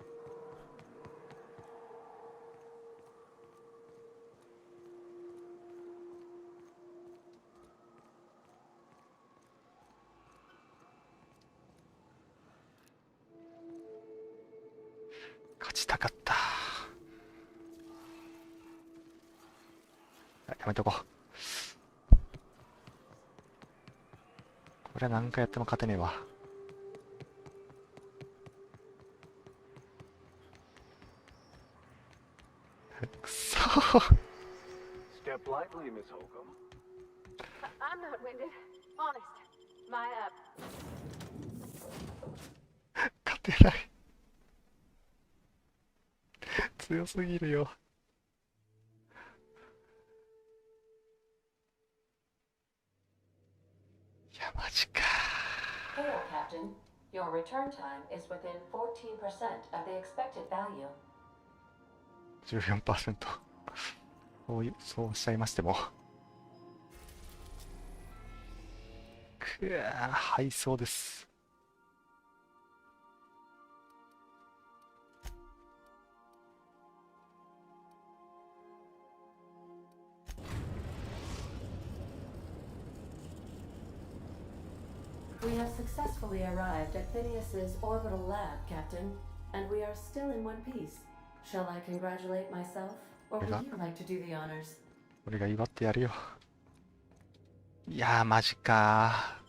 勝ちたかった。やめとこう。これは何回やっても勝てねえわ。くそー。Step lightly, Miss Holcomb. I'm not winded. Honest. My, 勝てない。強すぎるよ。いや、マジか。Hail, Captain. Your return time is within 14% of the expected value. 14%。そうおっしゃいましても。くわー、敗走です。We have successfully arrived at Phineas's orbital lab, Captain, and we are still in one piece. Shall I congratulate myself, or would you like to do the honors? 俺が祝ってやるよ。いやー、マジかー。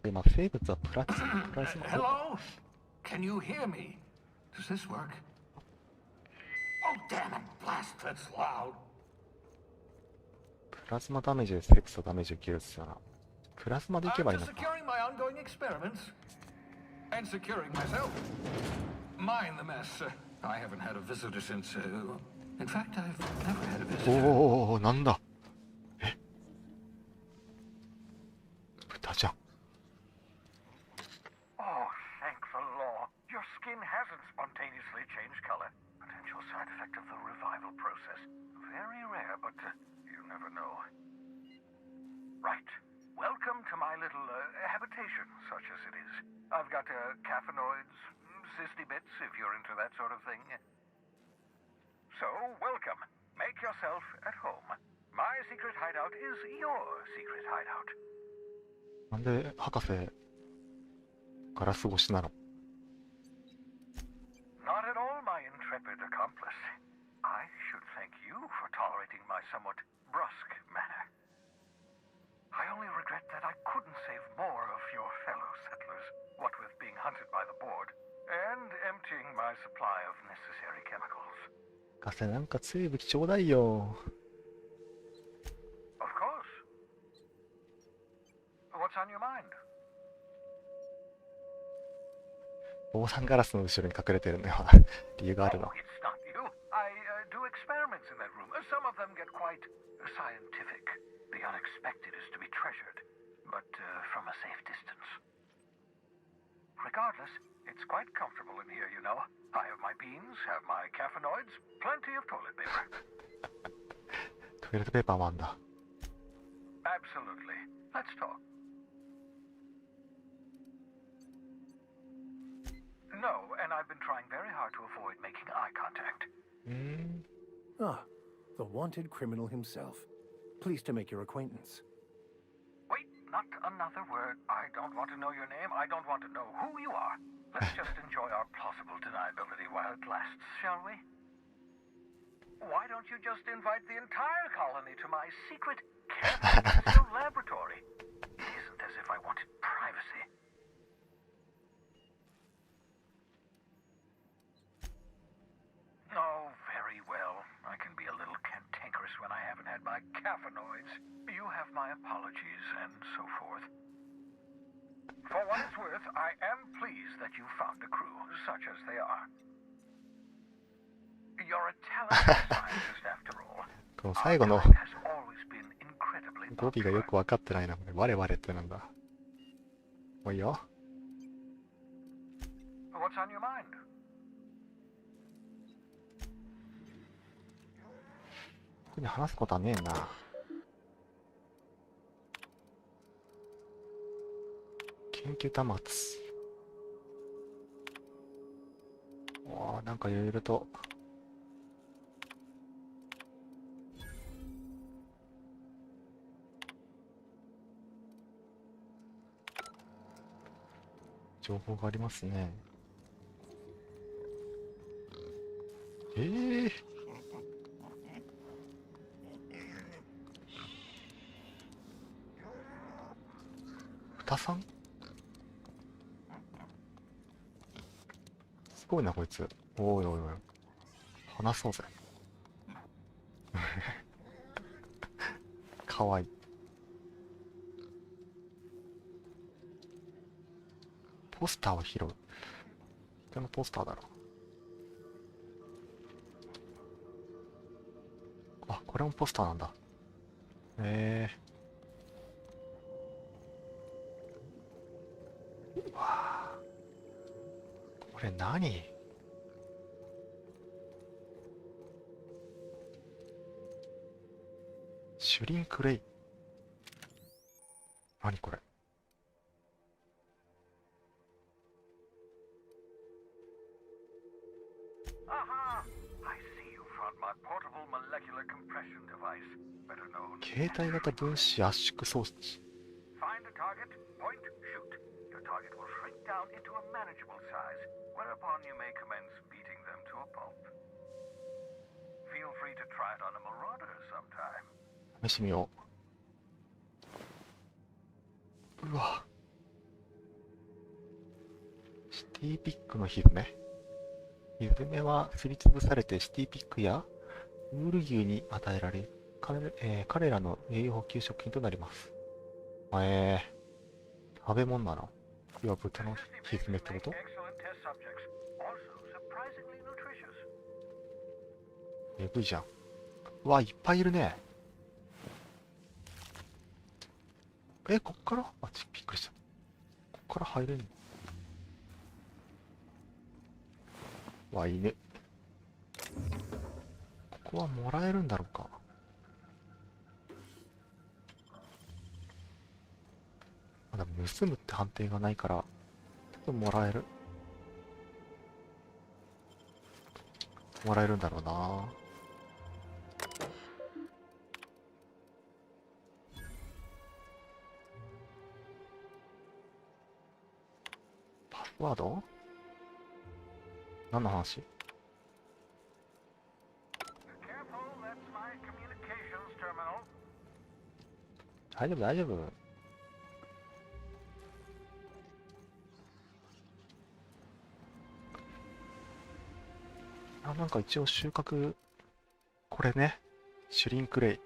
今、生物はプラズマ。Hello? Can you hear me? Does this work? Oh, damn it! Blast, that's loud. プラズマダメージでセクサダメージ受けるっすよな。プラズマでいけばいい I'm の just か。 securing my ongoing experiments. And securing myself. Mind the mess. I haven't had a visitor since, in fact, I've never had a お visitor. お、なんだ。え、豚じゃん。Oh, thank the law. Your skin hasn't spontaneously changed color. Potential side effect of the revival process. Very rare, but you never know. Right. Welcome to my little habitation, such as it is. I've got caffeinoids, cysty bits, if you're into that sort of thing. So, welcome. Make yourself at home. My secret hideout is your secret hideout. なんで博士ガラス越しなの？ Not at all, my intrepid accomplice. I should thank you for tolerating my somewhat brusque manner. I only regret that I couldn't save more of your fellow settlers, what with being hunted by the board, and emptying my supply of necessary chemicals. 博士なんか強い武器ちょうだいよ。 Of course. What's on your mind? 防弾ガラスの後ろに隠れてるのは理由があるの。 Oh, it's not you. I do experiments in that room. Some of them get quite scientific. The unexpected is to be treasured, but from a safe distance. Regardless, it's quite comfortable in here, you know. I have my beans, have my caffeinoids, plenty of toilet paper. トイレットペーパーもあんだ。 Absolutely. Let's talk. No, and I've been trying very hard to avoid making eye contact. Ah, the wanted criminal himself. Pleased to make your acquaintance. Wait, not another word. I don't want to know your name. I don't want to know who you are. Let's just enjoy our plausible deniability while it lasts, shall we? Why don't you just invite the entire colony to my secret, carefully concealed laboratory? It isn't as if I wanted privacy. Oh, very well. I can be a little cantankerous when I haven't had my caffeinoids. You have my apologies, and so forth. For what it's worth, I am pleased that you found a crew, such as they are. You're a talented scientist, after all. この最後の Our kind has always been incredibly 語尾がよ popular. く分かってないな。これ我々ってなんだ。もういいよ。 What's on your mind? ここに話すことはねえな。研究端末。おー、なんかいろいろと。情報がありますね。豚さんすごいなこいつ。おいおいおい。話そうぜ。かわいい。ポスターを拾う。このポスターだろ。あ、これもポスターなんだ。うわあ、これ何？シュリンクレイ。何これ？Aha! I see you found my portable molecular compression device, better known. 携帯型分子圧縮装置。 Find a target, point, shoot. Your target will shrink down into a manageable size, whereupon you may commence beating them to a pulp. Feel free to try it on a marauder sometime. 試してみよう。うわ。シティピックのひずめ。ひずめはすりつぶされてシティピックやウール牛に与えられ、彼らの栄養補給食品となります。食べ物なの？要は豚のひずめってこと？ Excellent test subjects, also surprisingly nutritious. えぐいじゃん。うわ、いっぱいいるね。こっからびっくりした。こっから入れんの？わ、犬。ここはもらえるんだろうか。まだ盗むって判定がないから、ちょっともらえる。もらえるんだろうな。パスワード？何の話？ Careful, that's my communications terminal. 大丈夫大丈夫。なんか一応収穫、これね、シュリンクレイ。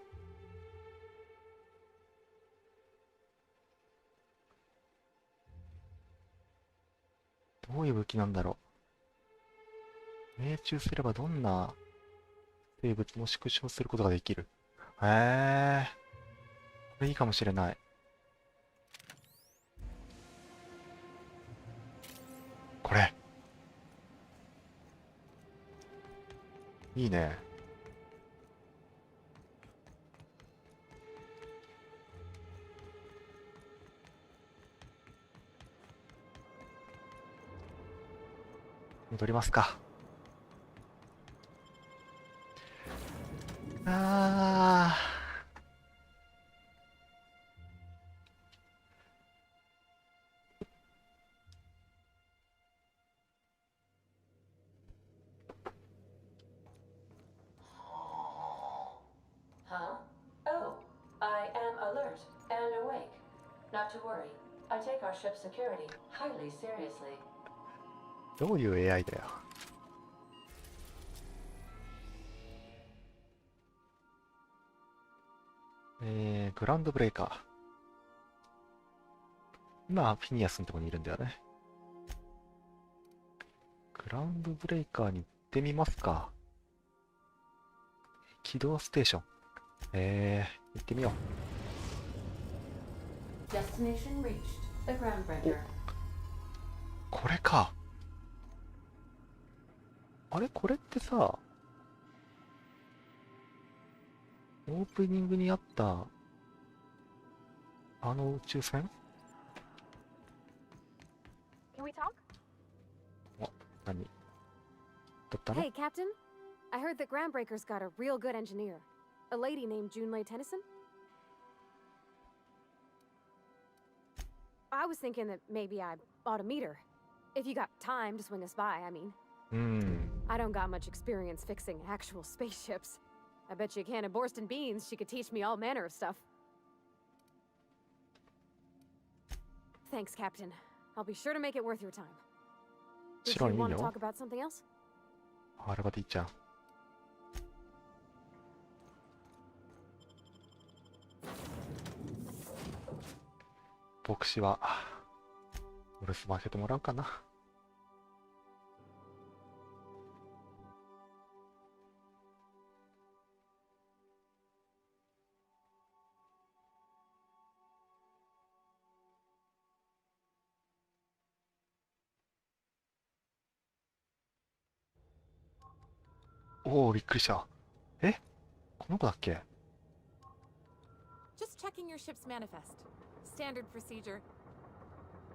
どういう武器なんだろう。命中すればどんな生物も縮小することができる。これいいかもしれない。これ。いいね。戻りますか。Huh? Oh, I am alert and awake. Not to worry. I take our ship's security highly seriously. どういう AI だよ。グランドブレイカー。今、フィニアスのところにいるんだよね。グランドブレイカーに行ってみますか。起動ステーション。行ってみよう。Destination reached. The groundbreaker. これか。あれこれってさ、オープニングにあったあの宇宙船？ Can we talk? 何だったの？ Hey, Captain. I heard that Groundbreaker's got a real good engineer. A lady named Junlei Tennyson. I was thinking that maybe I ought to meet her. If you got time to swing us by, I mean. I don't got much experience fixing actual spaceships. I bet you a can of Borston beans she could teach me all manner of stuff. Thanks, Captain. I'll be sure to make it worth your time. Did you want to talk about something else? あればでいいじゃん。牧師はお留守番しててもらうかな。おお、びっくりした。え、この子だっけ？ Just checking your ship's manifest. Standard procedure.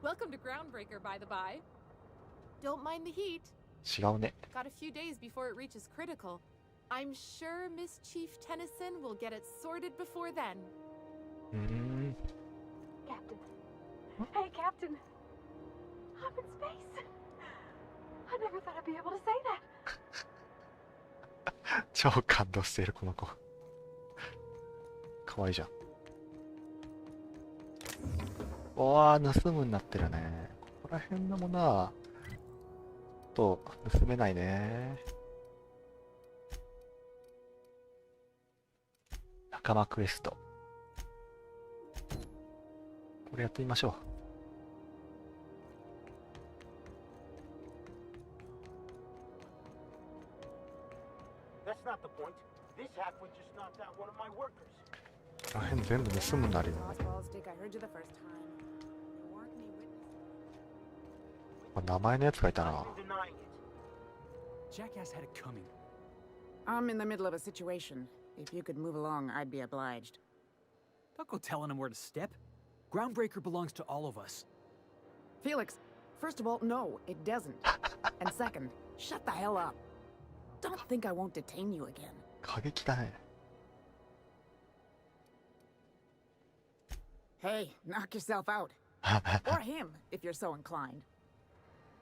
Welcome to Groundbreaker, by the by. Don't mind the heat. 違うね。 Got a few days before it reaches critical. I'm sure Miss Chief Tennyson will get it sorted before then. Captain. Hey, Captain. I'm in space. I never thought I'd be able to say that. 超感動しているこの子。かわいいじゃん。おわー、盗むになってるね。ここら辺のものは盗めないね。仲間クエスト。これやってみましょう。That's not the point. This halfwit just knocked out one of my workers. ここら辺全部盗むになるよね。 Oswald's Dick, I heard you the first time. There weren't any witnesses. これ名前のやつがいたな。 I'm denying it. Jackass had it coming. I'm in the middle of a situation. If you could move along, I'd be obliged. Don't go telling him where to step. Groundbreaker belongs to all of us. Felix, first of all, no, it doesn't. And second, shut the hell up. Don't think I won't detain you again. 過激だね。 Hey, knock yourself out. Or him, if you're so inclined.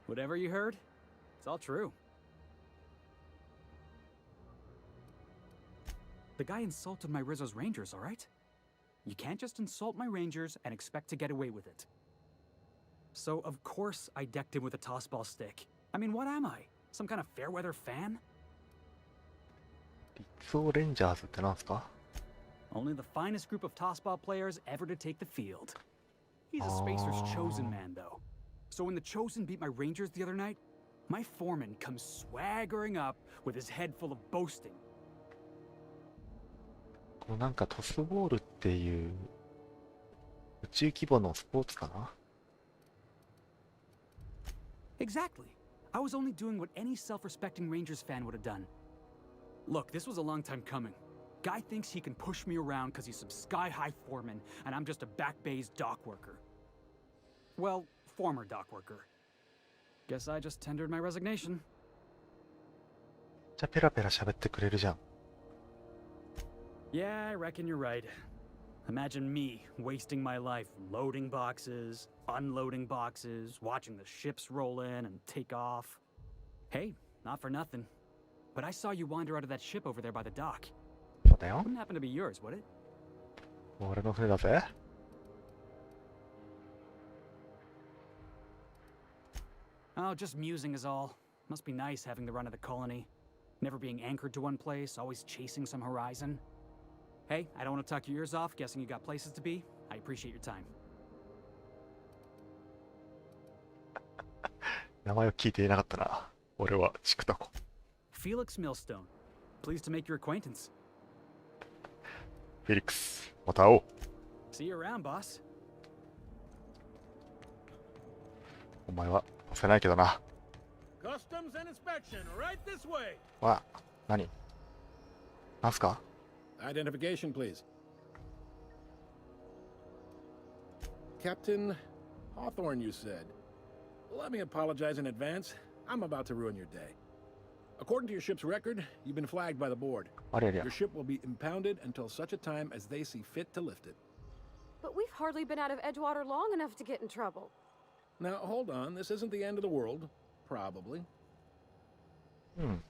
Whatever you heard, it's all true. The guy insulted my Rizzo's Rangers, all right? You can't just insult my Rangers and expect to get away with it. So, of course, I decked him with a tossball stick. I mean, what am I? Some kind of fair-weather fan? リッツォーレンジャーズってなんすか？ Only the finest group of tossball players ever to take the field. He's a Spacer's chosen man, though. So when the Chosen beat my Rangers the other night, my foreman comes swaggering up with his head full of boasting. このなんかトスボールっていう宇宙規模のスポーツかな？ Exactly. I was only doing what any self-respecting Rangers fan would have done. Look, this was a long time coming. Guy thinks he can push me around because he's some sky-high foreman, and I'm just a back bay's dock worker. Well, former dock worker. Guess I just tendered my resignation. じゃあペラペラ喋ってくれるじゃん。 Yeah, I reckon you're right. Imagine me wasting my life loading boxes, unloading boxes, watching the ships roll in and take off. Hey, not for nothing. But I saw you wander out of that ship over there by the dock. そうだよ。 Wouldn't happen to be yours, would it? 俺の船だぜ。 Oh, just musing is all. Must be nice having the run of the colony. Never being anchored to one place, always chasing some horizon. Hey, I don't want to talk your ears off, guessing you got places to be. I appreciate your time. 名前を聞いていなかったな。俺はチクタコ。 Felix Millstone. Pleased to make your acquaintance. フェリックス、また会おう。 See you around, boss. お前は押せないけどな。 Customs and inspection, right this way. わ、何？なんすか？ Identification, please. Captain Hawthorne, you said. Let me apologize in advance. I'm about to ruin your day. According to your ship's record, you've been flagged by the board. あれりゃ。 Your ship will be impounded until such a time as they see fit to lift it. But we've hardly been out of Edgewater long enough to get in trouble. Now, hold on. This isn't the end of the world. Probably. うん。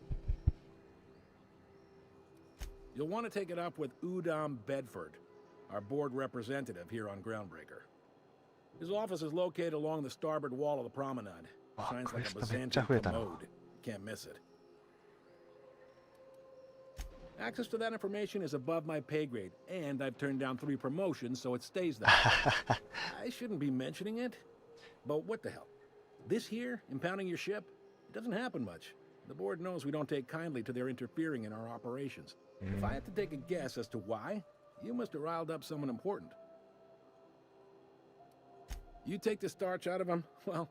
You'll want to take it up with Udom Bedford, our board representative here on Groundbreaker. His office is located along the starboard wall of the promenade. Shines like a Byzantine commode. Can't miss it. Access to that information is above my pay grade, and I've turned down 3 promotions, so it stays that way. I shouldn't be mentioning it, but what the hell? This here, impounding your ship, it doesn't happen much. The board knows we don't take kindly to their interfering in our operations. If I had to take a guess as to why, you must have riled up someone important. You take the starch out of them, well,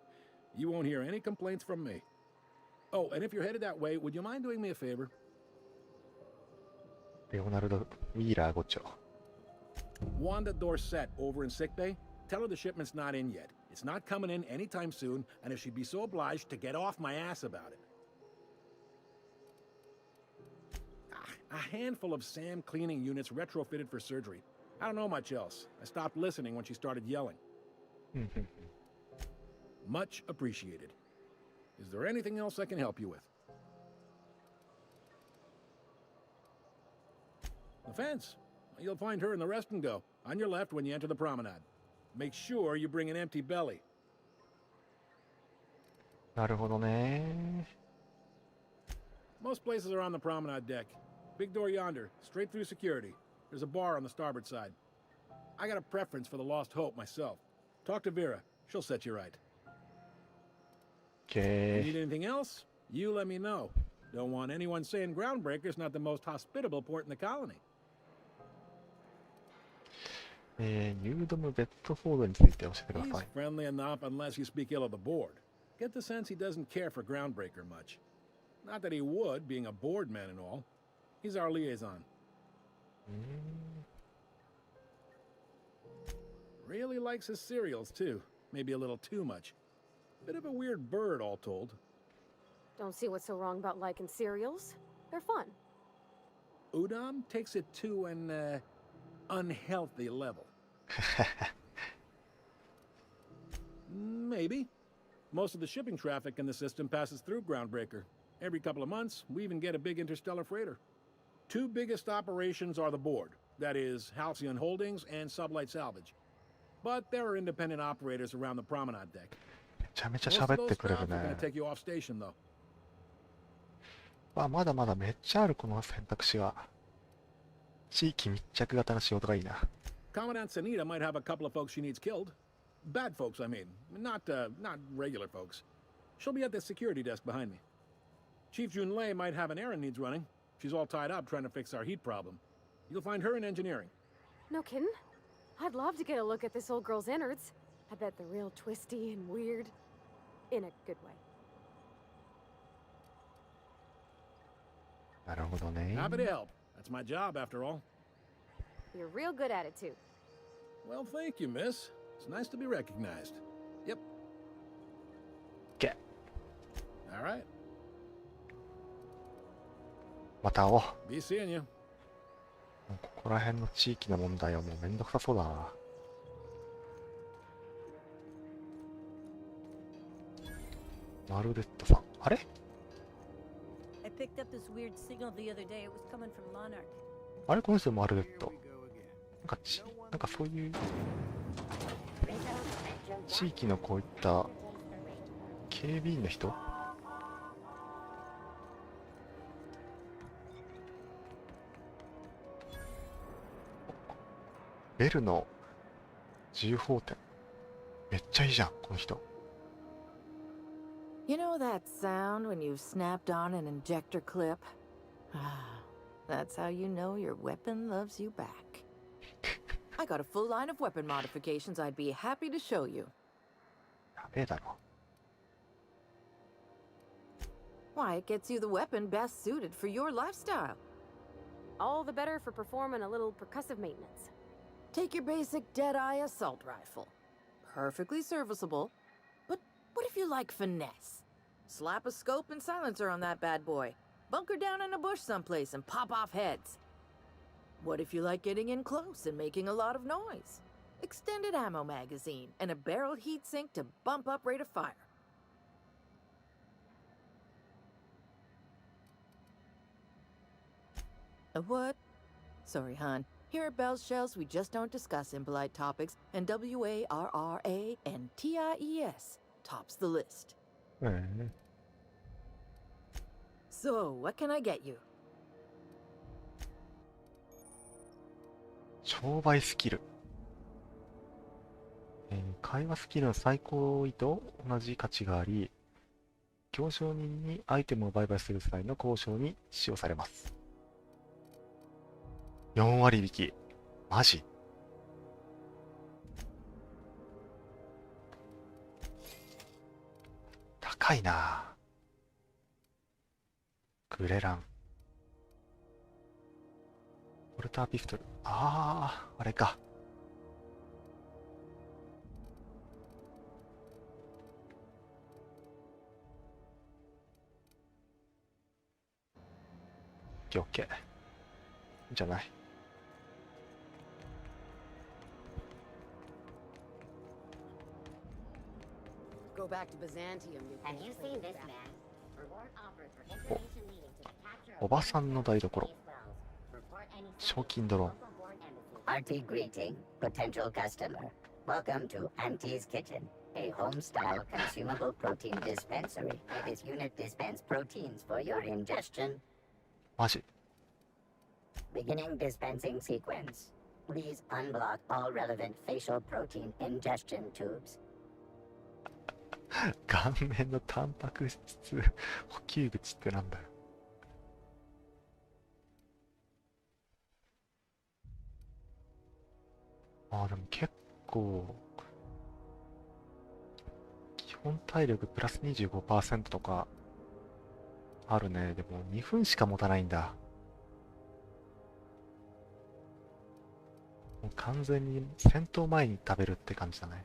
you won't hear any complaints from me. Oh, and if you're headed that way, would you mind doing me a favor? レオナルド・ウィーラー5丁。 Wanda Dorset over in sickbay, tell her the shipment's not in yet. It's not coming in anytime soon, and if she'd be so obliged to get off my ass about it. A handful of SAM cleaning units retrofitted for surgery. I don't know much else. I stopped listening when she started yelling. Much appreciated. Is there anything else I can help you with? The fence. You'll find her in the rest and go, on your left when you enter the promenade. Make sure you bring an empty belly. なるほどね。 Most places are on the promenade deck. Big door yonder, straight through security. There's a bar on the starboard side. I got a preference for the Lost Hope myself. Talk to Vera. She'll set you right. Okay. Need anything else? You let me know. Don't want anyone saying Groundbreaker's not the most hospitable port in the colony. ニュードム・ベッドフォードについて教えてくだ He's さい。 friendly enough unless you speak ill of the board. Get the sense he doesn't care for Groundbreaker much. Not that he would, being a board man and all. He's our liaison. Really likes his cereals, too. Maybe a little too much. Bit of a weird bird, all told. Don't see what's so wrong about liking cereals. They're fun. Udom takes it to an unhealthy level. Maybe. Most of the shipping traffic in the system passes through Groundbreaker. Every couple of months, we even get a big interstellar freighter. 2 biggest operations are the board. That is, Halcyon Holdings and Sublight Salvage. But there are independent operators around the promenade deck. めちゃめちゃ Most of 喋っ those てくれ staff る are ね going to。take you off station, though. まだまだめっちゃあるこの選択肢は。地域密着型の仕事がいいな。Commandant Sanita might have a couple of folks she needs killed. Bad folks, I mean. Not regular folks. She'll be at the security desk behind me. Chief Junlei might have an errand needs running. She's all tied up trying to fix our heat problem. You'll find her in engineering. No kidding? I'd love to get a look at this old girl's innards. I bet they're real twisty and weird. In a good way. なるほどね。 Happy to help. That's my job, after all. You're real good at it, too. Well, thank you, miss. It's nice to be recognized. Yep. OK。 All right. また会おう。Be seeing you. ここら辺の地域の問題はもうめんどくさそうだな。マルレットさん。あれ I picked up this weird signal the other day. It was coming from Monarch. あれこの人マルレット。なんかそういう地域のこういった警備員の人ベルの銃砲店めっちゃいいじゃんこの人。 You know that sound when you've snapped on an injector clip? That's how you know your weapon loves you back. I got a full line of weapon modifications I'd be happy to show you. やべえだろ。 Why, it gets you the weapon best suited for your lifestyle. All the better for performing a little percussive maintenance. Take your basic Deadeye assault rifle. Perfectly serviceable. But what if you like finesse? Slap a scope and silencer on that bad boy. Bunker down in a bush someplace and pop off heads. What if you like getting in close and making a lot of noise? Extended ammo magazine and a barrel heatsink to bump up rate of fire. A what? Sorry, hon. Here at Bell's Shells, we just don't discuss impolite topics, and WARRA and TIES tops the list. So, what can I get you? 商売スキル。会話スキルの最高位と同じ価値があり、行商人にアイテムを売買する際の交渉に使用されます。4割引き。マジ？高いな。グレラン。ポルターピストル。ああ、あれか。オッケー。いいんじゃない？ Go back to Byzantium. Have you seen this man? Reward offered for information leading to the capture お of ばさんの台所。 Report any 賞金ドローン。 Auntie greeting, potential customer. Welcome to Auntie's Kitchen, a home-style consumable protein dispensary. This unit dispense proteins for your ingestion. マジ？ Beginning dispensing sequence. Please unblock all relevant facial protein ingestion tubes. 顔面のタンパク質補給口ってなんだよ。ああ、でも結構、基本体力プラス 25% とかあるね。でも2分しか持たないんだ。もう完全に戦闘前に食べるって感じだね。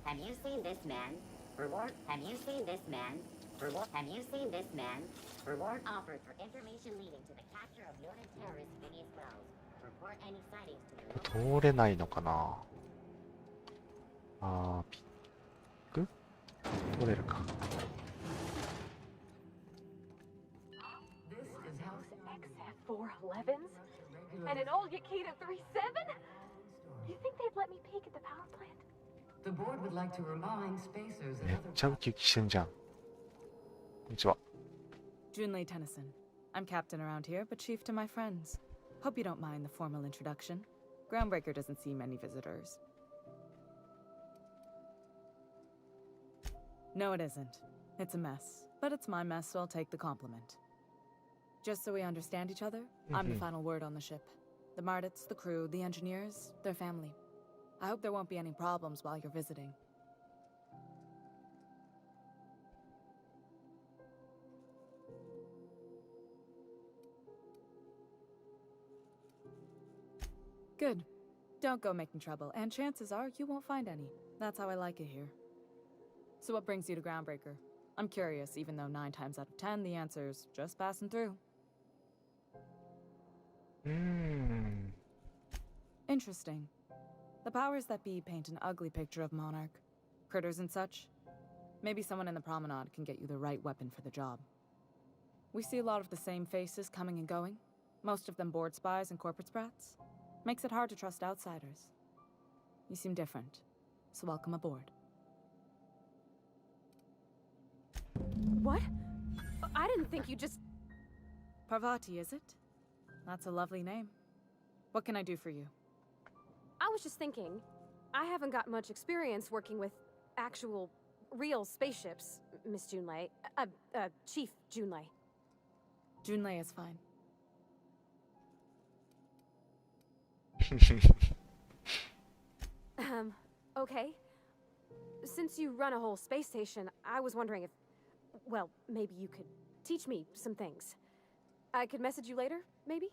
Have you seen this man? Reward. Have you seen this man? Reward. Have you seen this man? Reward offered for information leading to the capture of noted terrorist Phineas Wells. Report any sightings to the 通れないのかな。あー、ピック通れるか。This is House XF411s? And an old Yakita 37? You think they'd let me peek at the power plant? The board would like to remind spacers めっ and other ちゃウキウキしてんじゃん。こんにちは。 Junlei Tennyson. I'm captain around here, but chief to my friends. Hope you don't mind the formal introduction. Groundbreaker doesn't see many visitors. No, it isn't. It's a mess. But it's my mess, so I'll take the compliment. Just so we understand each other, I'm the final word on the ship. The Mardits, the crew, the engineers, their family. I hope there won't be any problems while you're visiting. Good. Don't go making trouble, and chances are you won't find any. That's how I like it here. So what brings you to Groundbreaker? I'm curious, even though 9 times out of 10 the answer's just passing through. Interesting. The powers that be paint an ugly picture of Monarch. Critters and such. Maybe someone in the promenade can get you the right weapon for the job. We see a lot of the same faces coming and going. Most of them board spies and corporate sprats. Makes it hard to trust outsiders. You seem different, so welcome aboard. What? I didn't think you just... Parvati, is it? That's a lovely name. What can I do for you? I was just thinking, I haven't got much experience working with actual, real spaceships, Miss Junlei. Chief Junlei. Junlei is fine. Okay. Since you run a whole space station, I was wondering if, well, maybe you could teach me some things. I could message you later, maybe?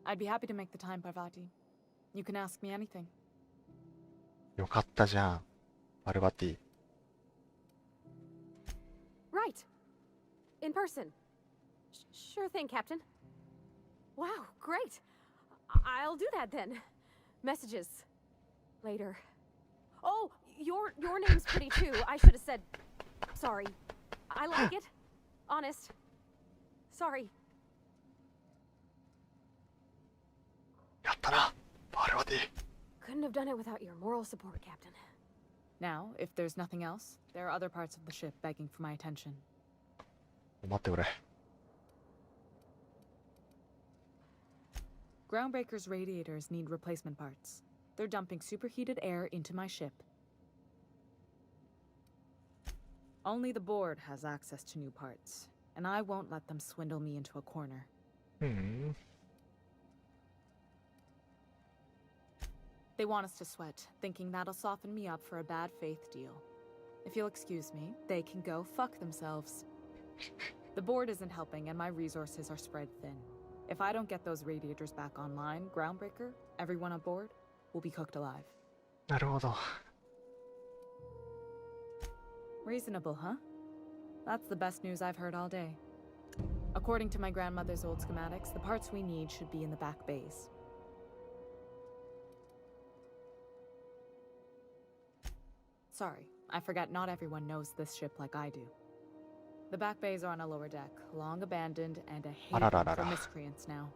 I'd be happy to make the time, Parvati. You can ask me anything. よかったじゃん、パルバティ。Right. In person. Sure thing, Captain. Wow, great. I'll do that then. Messages. Later. Oh, your name's pretty too. I should have said... Sorry. I like it. Honest. Sorry. やったな、パルバティ。 Couldn't have done it without your moral support, Captain. Now, if there's nothing else, there are other parts of the ship begging for my attention. 待ってくれ。Groundbreaker's radiators need replacement parts. They're dumping superheated air into my ship. Only the board has access to new parts, and I won't let them swindle me into a corner. They want us to sweat, thinking that'll soften me up for a bad faith deal. If you'll excuse me, they can go fuck themselves. The board isn't helping, and my resources are spread thin. If I don't get those radiators back online, Groundbreaker, everyone aboard, will be cooked alive. なるほど。 Reasonable, huh? That's the best news I've heard all day. According to my grandmother's old schematics, the parts we need should be in the back bays. Sorry, I forget not everyone knows this ship like I do. The back bays are on a lower deck, long abandoned and a haven for miscreants now.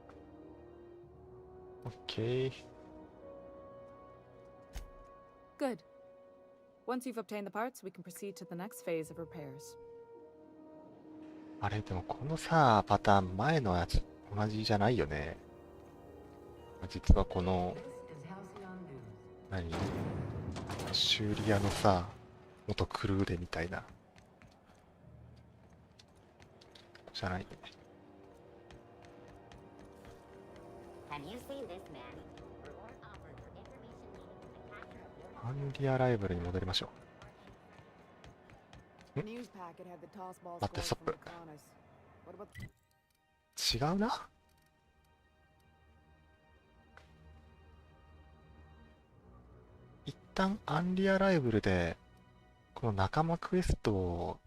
Okay. Good. Once you've obtained the parts, we can proceed to the next phase of repairs. あれ、でもこのさ、パターン、前のやつ、同じじゃないよね。実はこの、何？修理屋のさ、元クルーでみたいな。じゃないね。アンリアライブルに戻りましょう。待って、ストップ。違うな。一旦アンリアライブルでこの仲間クエストを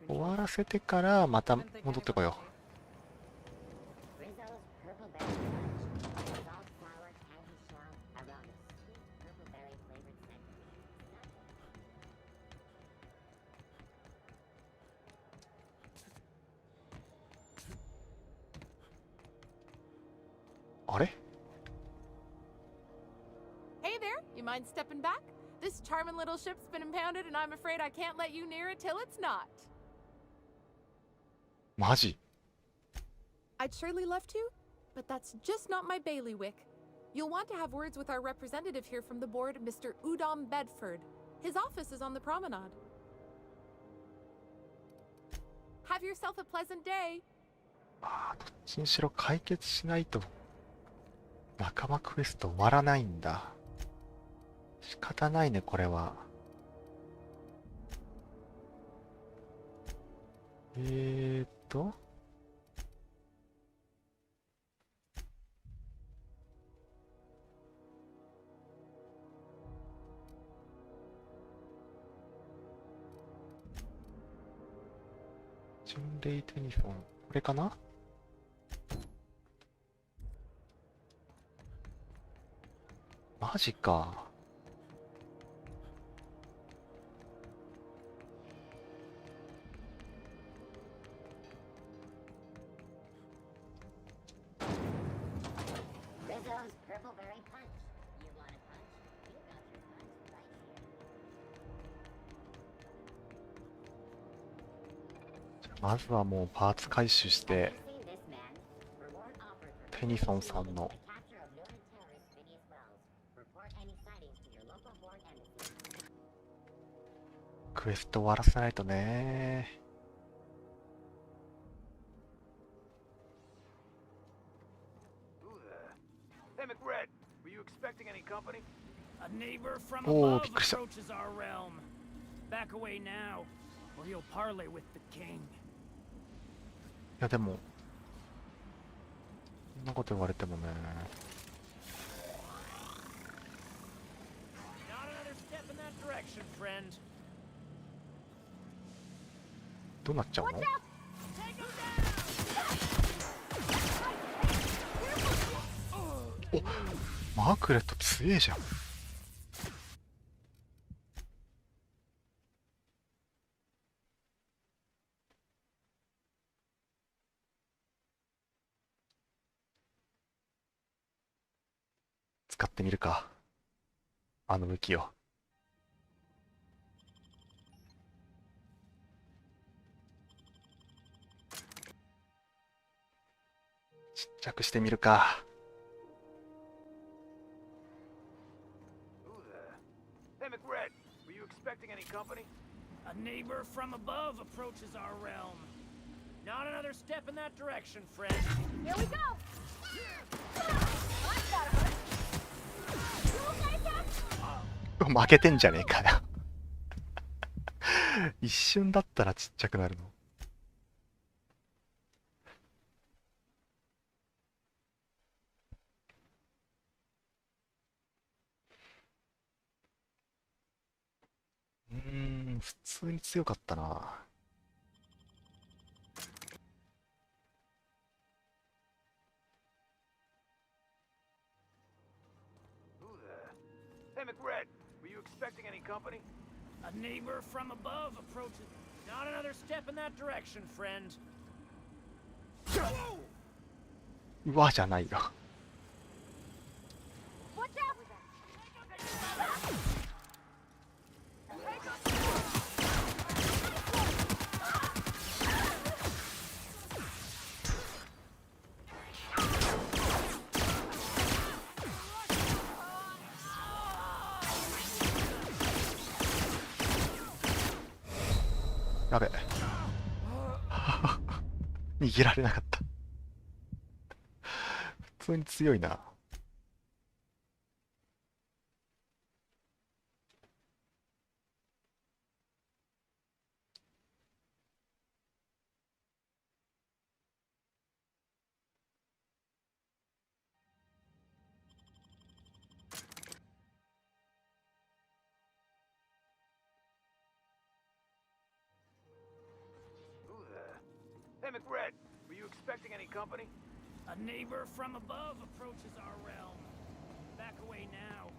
終わらせてからまた戻ってこよう。あれ？ Hey there, you mind stepping back? This charming little ship's been impounded and I'm afraid I can't let you near it till it's not. マジ？ I'd surely love to, but that's just not my bailiwick. You'll want to have words with our representative here from the board, Mr. Udom Bedford. His office is on the promenade. Have yourself a pleasant day. ああ、どっちにしろ解決しないと仲間クエスト終わらないんだ。仕方ないね、これは。ジュンレイ・テニソン、これかな？マジか。まずはもうパーツ回収してテニソンさんのクエスト終わらせないとね。おお、びっくりした。いやでもそんなこと言われてもね。どうなっちゃうの？お、マークレット強えじゃん。使ってみるか、あの武器を。ちっちゃくしてみるか。neighbor from above approaches our realm. Not another step in that direction, friend. Here we go! That's gotta hurt. You okay, Cat? 負けてんじゃねえかよ。一瞬だったらちっちゃくなるの。普通に強かったな。Hey, McRed, were you expecting any company? A neighbor from above approaches. Not another step in that direction, friend. うわじゃないよ。Watch out with that! やべ。逃げられなかった。普通に強いな。Hey, McRed, were you expecting any company? A neighbor from above approaches our realm. Back away now,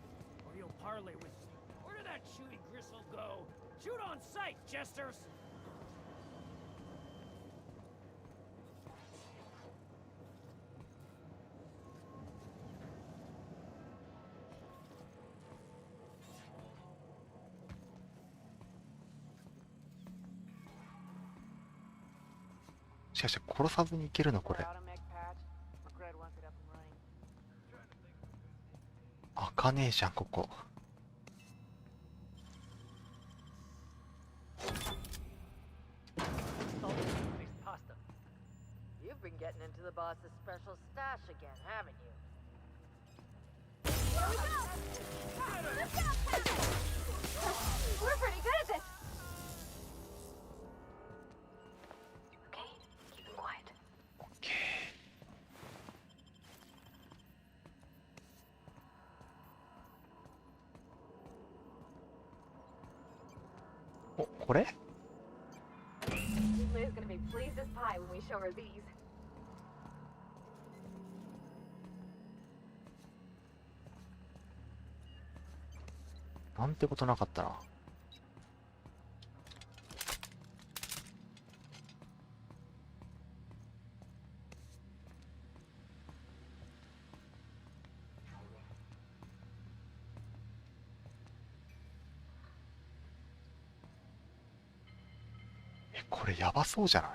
or you'll parley with. Where did that shooty gristle go? Shoot on sight, jesters! しかし殺さずにいけるのこれ。開かねえじゃんここ。You've been getting into the boss's special stash again, haven't you? Here we go! Let's go, Cat! We're pretty good at this! Okay, keep it quiet. お、これ？ Liz gonna be pleased as pie when we show her these. なんてことなかったな。これやばそうじゃない？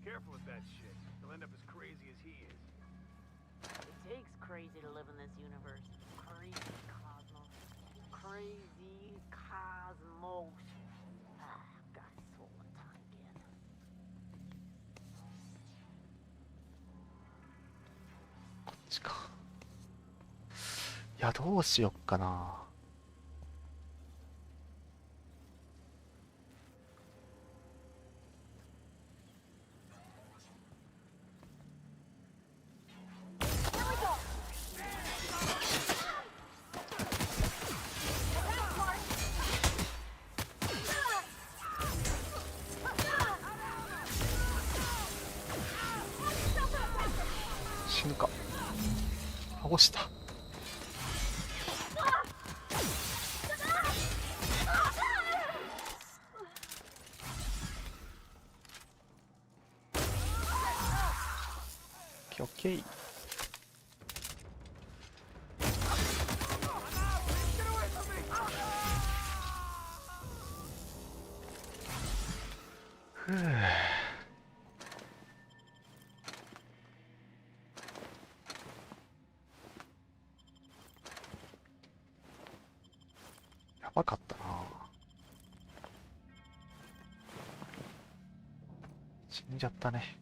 Careful with that shit. You'll end up as crazy as he is. It takes crazy to live in this universe. Crazy cosmos. Crazy cosmos. Ah, got swollen tongue again. こっちか。いやどうしよっかな。死ぬか。倒した。オッケー。ふぅ。ばかったな。死んじゃったね。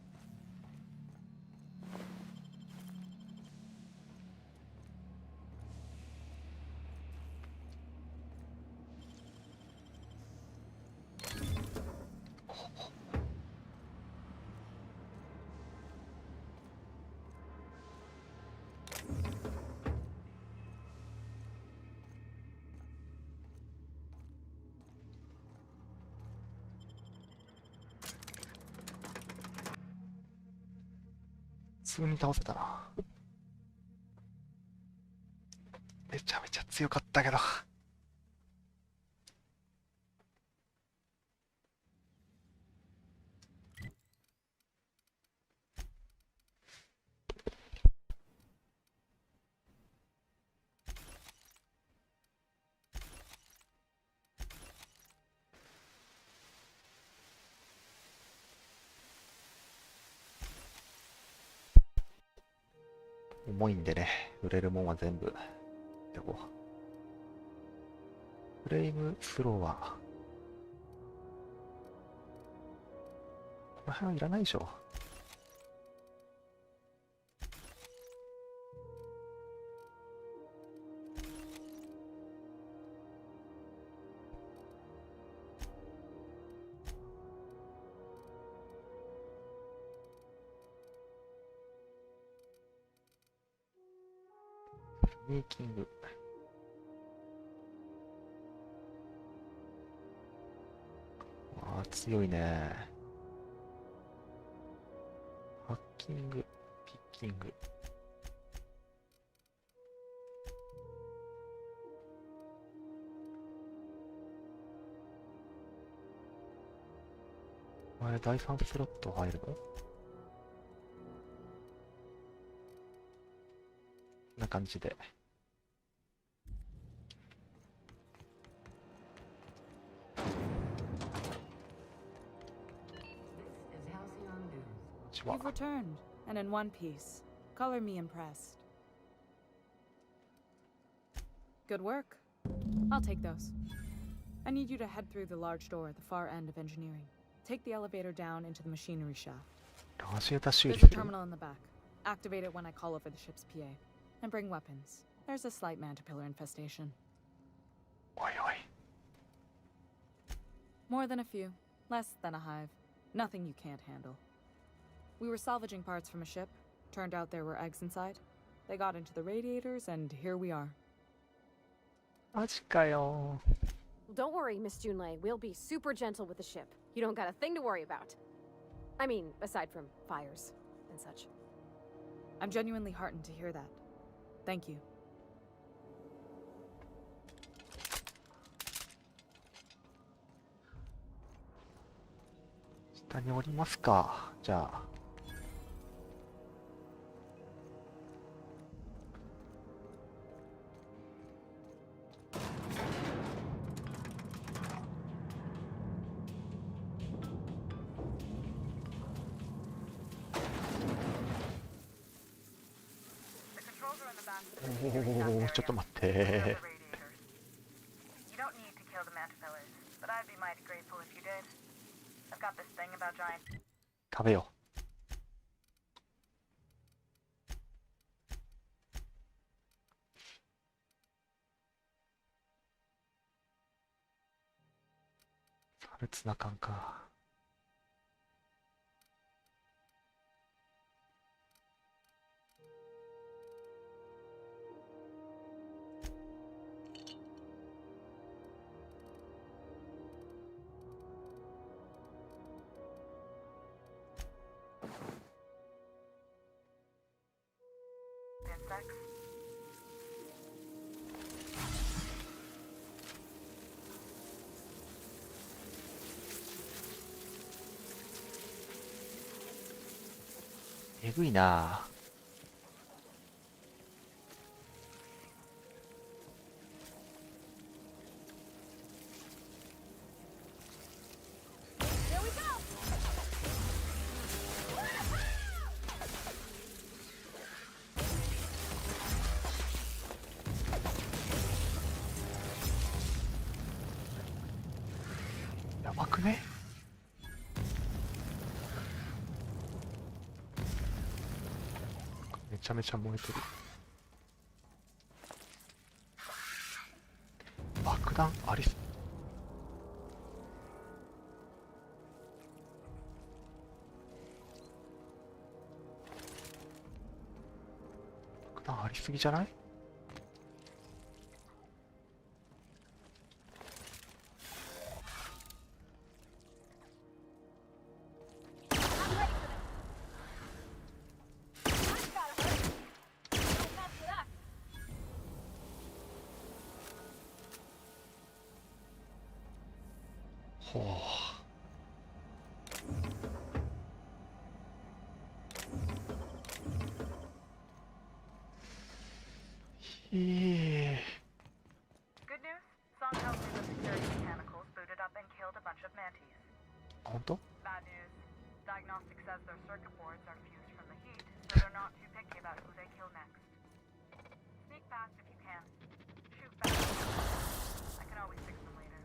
普通に倒せたな。めちゃめちゃ強かったけど。重いんでね、売れるもんは全部やってこう。フレームスローはこの辺はいらないでしょ。メイキング。ああ、強いね。ハッキング、ピッキング。あれ、第3スロット入るの？こんな感じで。You've returned, and in one piece. Color me impressed. Good work. I'll take those. I need you to head through the large door at the far end of engineering. Take the elevator down into the machinery shaft. There's a terminal in the back. Activate it when I call over the ship's PA. And bring weapons. There's a slight mantipillar infestation. Oi, oi. More than a few. Less than a hive. Nothing you can't handle. We were salvaging parts from a ship. Turned out there were eggs inside. They got into the radiators, and here we are. マジかよ。 Don't worry, Miss Junlei. We'll be super gentle with the ship. You don't got a thing to worry about. I mean, aside from fires and such. I'm genuinely heartened to hear that. Thank you. 下に降りますか。じゃあ。おお、ちょっと待って。You don't need to kill the mantipilla's, but I'd be mighty grateful if you did. I've got this thing about giant. 食べよう。差別な感か。えぐいな。めめちゃめちゃ燃えてる。爆弾ありす。爆弾ありすぎじゃない？ほう。Good news? Song tells me the security mechanicals booted up and killed a bunch of mantis. 本当？ Bad news. Diagnostic says their circuit boards are fused from the heat, so they're not too picky about who they kill next. Sneak past if you can. Shoot back. I can always fix them later.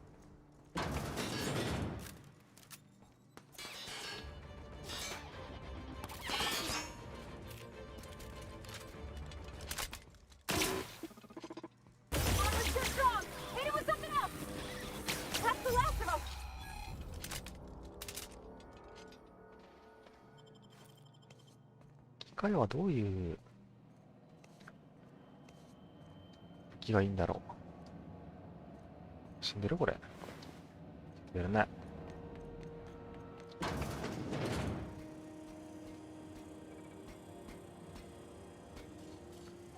Armor's too strong! Hit it with something else! That's the last of them! 機械はどういう気がいいんだろう。死んでるこれ。死んでるね。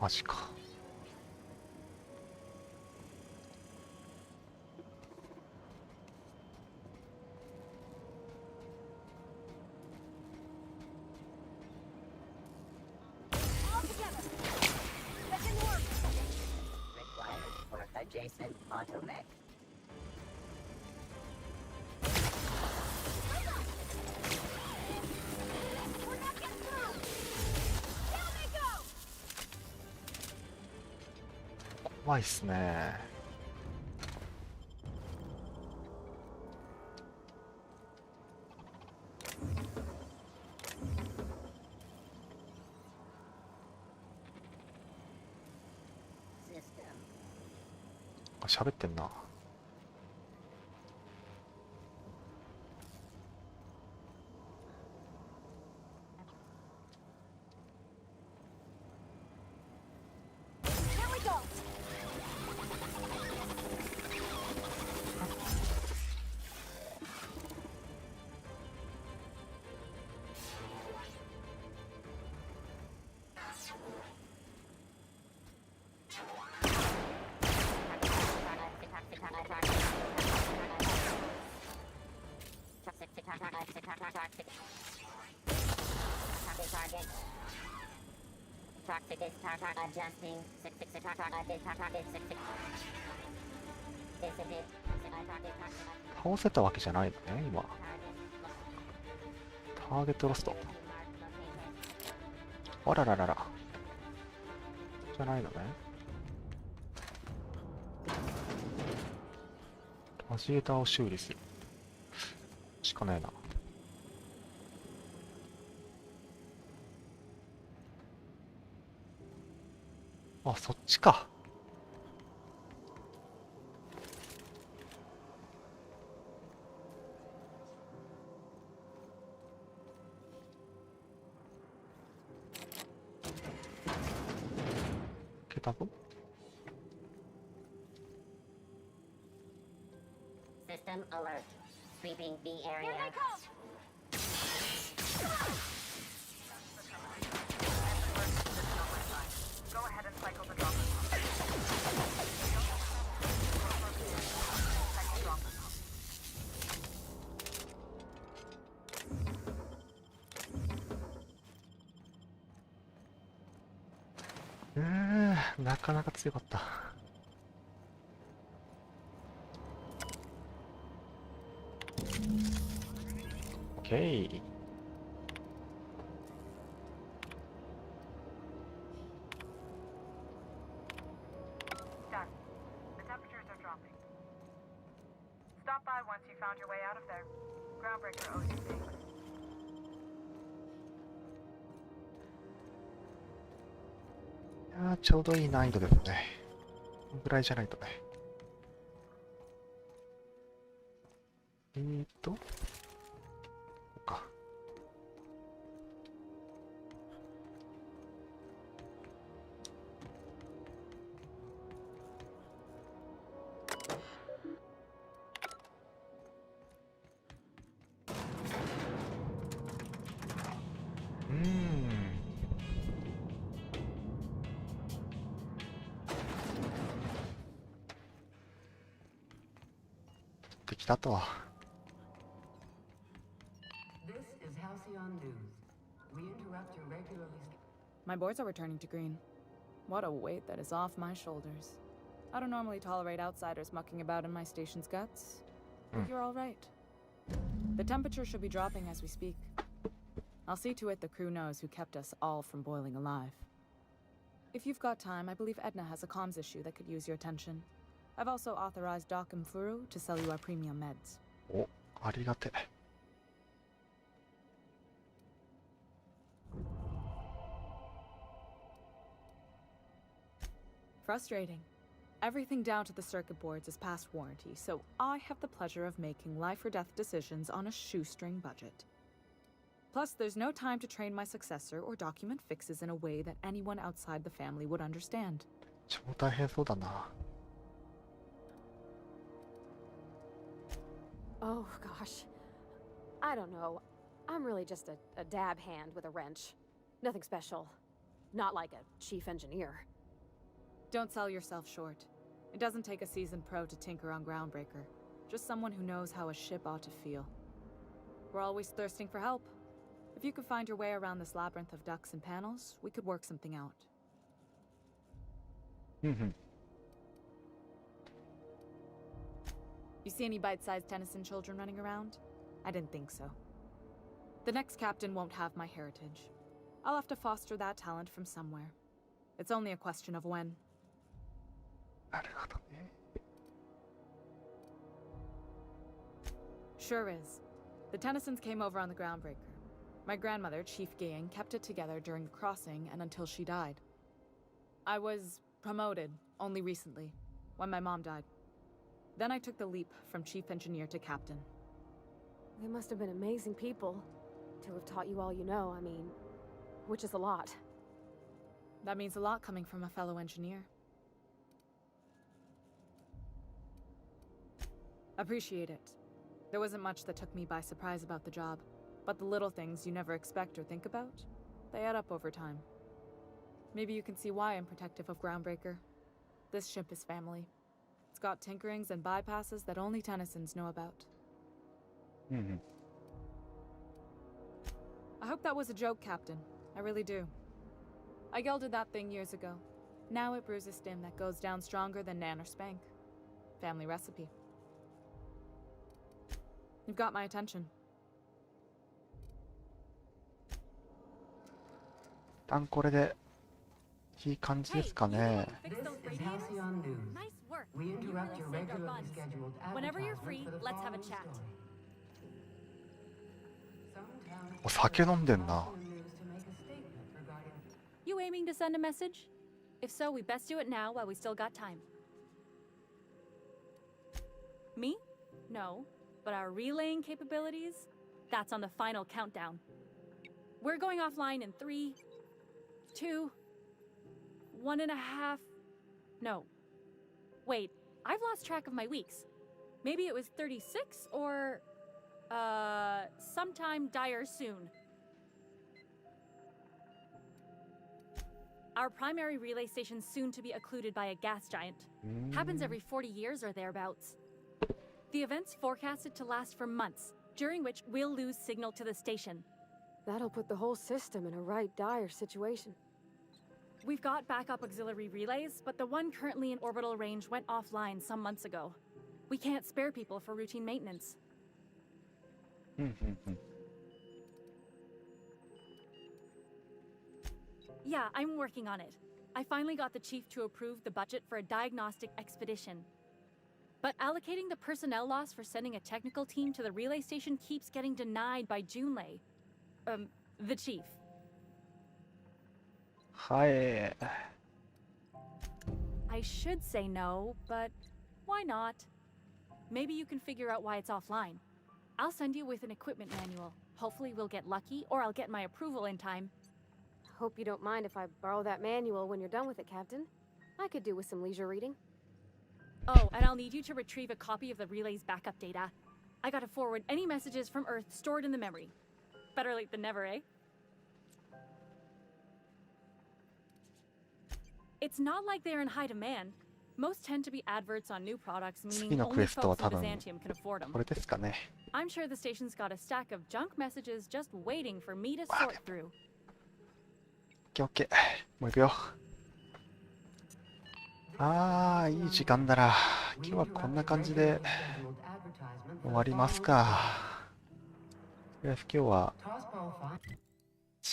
マジか。Adjacent bottleneck. We're not getting through! Down they go! 怖いっすね。喋ってんな。Here we go! Toxic is adjusting. Dissipate. 倒せたわけじゃないのね、今。ターゲットロスト。あらららら。じゃないのね。ラジエーターを修理する。しかねえな。あ、そっちか。いけたぞ。System alert. Sweeping B area. Here they come! Go ahead and cycle the dropper. Cycle dropper. なかなか強かった。オッケー。Done. The temperatures are dropping. Stop by once you found your way out of there. Groundbreaker owes you things. いやー、ちょうどいい難易度ですね。このぐらいじゃないとね。こうか。できたとは。This is Halcyon News. We interrupt your regularly My boards are returning to green. What a weight that is off my shoulders. I don't normally tolerate outsiders mucking about in my station's guts, but you're all right. The temperature should be dropping as we speak. I'll see to it the crew knows who kept us all from boiling alive. If you've got time, I believe Edna has a comms issue that could use your attention. I've also authorized Doc and Furu to sell you our premium meds. お、ありがてえ。Frustrating. Everything down to the circuit boards is past warranty, so I have the pleasure of making life or death decisions on a shoestring budget. Plus, there's no time to train my successor or document fixes in a way that anyone outside the family would understand. 超大変そうだな。Oh, gosh. I don't know. I'm really just a dab hand with a wrench. Nothing special. Not like a chief engineer. Don't sell yourself short. It doesn't take a seasoned pro to tinker on Groundbreaker. Just someone who knows how a ship ought to feel. We're always thirsting for help. If you could find your way around this labyrinth of ducts and panels, we could work something out. You see any bite-sized Tennyson children running around? I didn't think so. The next captain won't have my heritage. I'll have to foster that talent from somewhere. It's only a question of when. なるほどね。Sure is. The Tennysons came over on the Groundbreaker. My grandmother, Chief Gaying, kept it together during the crossing and until she died. I was promoted only recently, when my mom died. Then I took the leap from chief engineer to captain. They must have been amazing people to have taught you all you know, I mean, which is a lot. That means a lot coming from a fellow engineer. Appreciate it. There wasn't much that took me by surprise about the job, but the little things you never expect or think about, they add up over time. Maybe you can see why I'm protective of Groundbreaker. This ship is family. It's got tinkerings and bypasses that only Tennysons know about. I hope that was a joke, Captain. I really do. I gelded that thing years ago. Now it brews a stim that goes down stronger than Nan or Spank. Family recipe. You've got my attention. 一旦これでいい感じですかね。This is Halcyon News. We interrupt your regularly scheduled Whenever you're free, let's have a chat. お酒飲んでんな。You aiming to send a message? If so, we best do it now while we still got time. Me? No. But our relaying capabilities? That's on the final countdown. We're going offline in 3, 2, 1.5... No. Wait, I've lost track of my weeks. Maybe it was 36 or... sometime dire soon. Our primary relay station's soon to be occluded by a gas giant. Happens every 40 years or thereabouts. The event's forecasted to last for months, during which we'll lose signal to the station. That'll put the whole system in a right dire situation. We've got backup auxiliary relays, but the one currently in orbital range went offline some months ago. We can't spare people for routine maintenance. Yeah, I'm working on it. I finally got the chief to approve the budget for a diagnostic expedition. But allocating the personnel loss for sending a technical team to the relay station keeps getting denied by Junlei. The chief. はい。I should say no, but why not? Maybe you can figure out why it's offline. I'll send you with an equipment manual. Hopefully we'll get lucky, or I'll get my approval in time. Hope you don't mind if I borrow that manual when you're done with it, Captain. I could do with some leisure reading. Oh, and I'll need you to retrieve a copy of the relay's backup data. I gotta forward any messages from Earth stored in the memory. Better late than never, eh? It's not like they're in high demand. Most tend to be adverts on new products, 次 meaning のク only エストは folks 多 in 分 Byzantium can afford them. これですかね。 I'm sure the station's got a stack of junk messages just waiting for me to sort through. オッケーオッケー。もう行くよ。あー、いい時間だな。今日はこんな感じで終わりますか。とりあえず今日は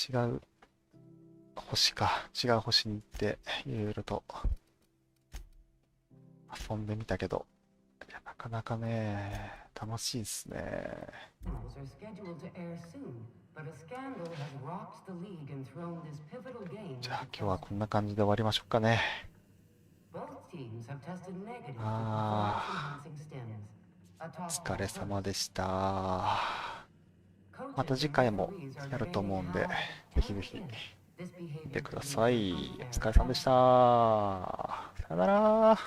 違う星か。違う星に行っていろいろと遊んでみたけど、いやなかなかね、楽しいですね。Finals are scheduled to air soon, but a scandal has rocked the league and thrown this pivotal game. じゃあ今日はこんな感じで終わりましょうかね。Both teams have tested negative for あ performance-enhancing stims. A ー、お top 疲れ様でした。また次回もやると思うんで、ぜひぜひ見てください。お疲れ様でした。さよなら。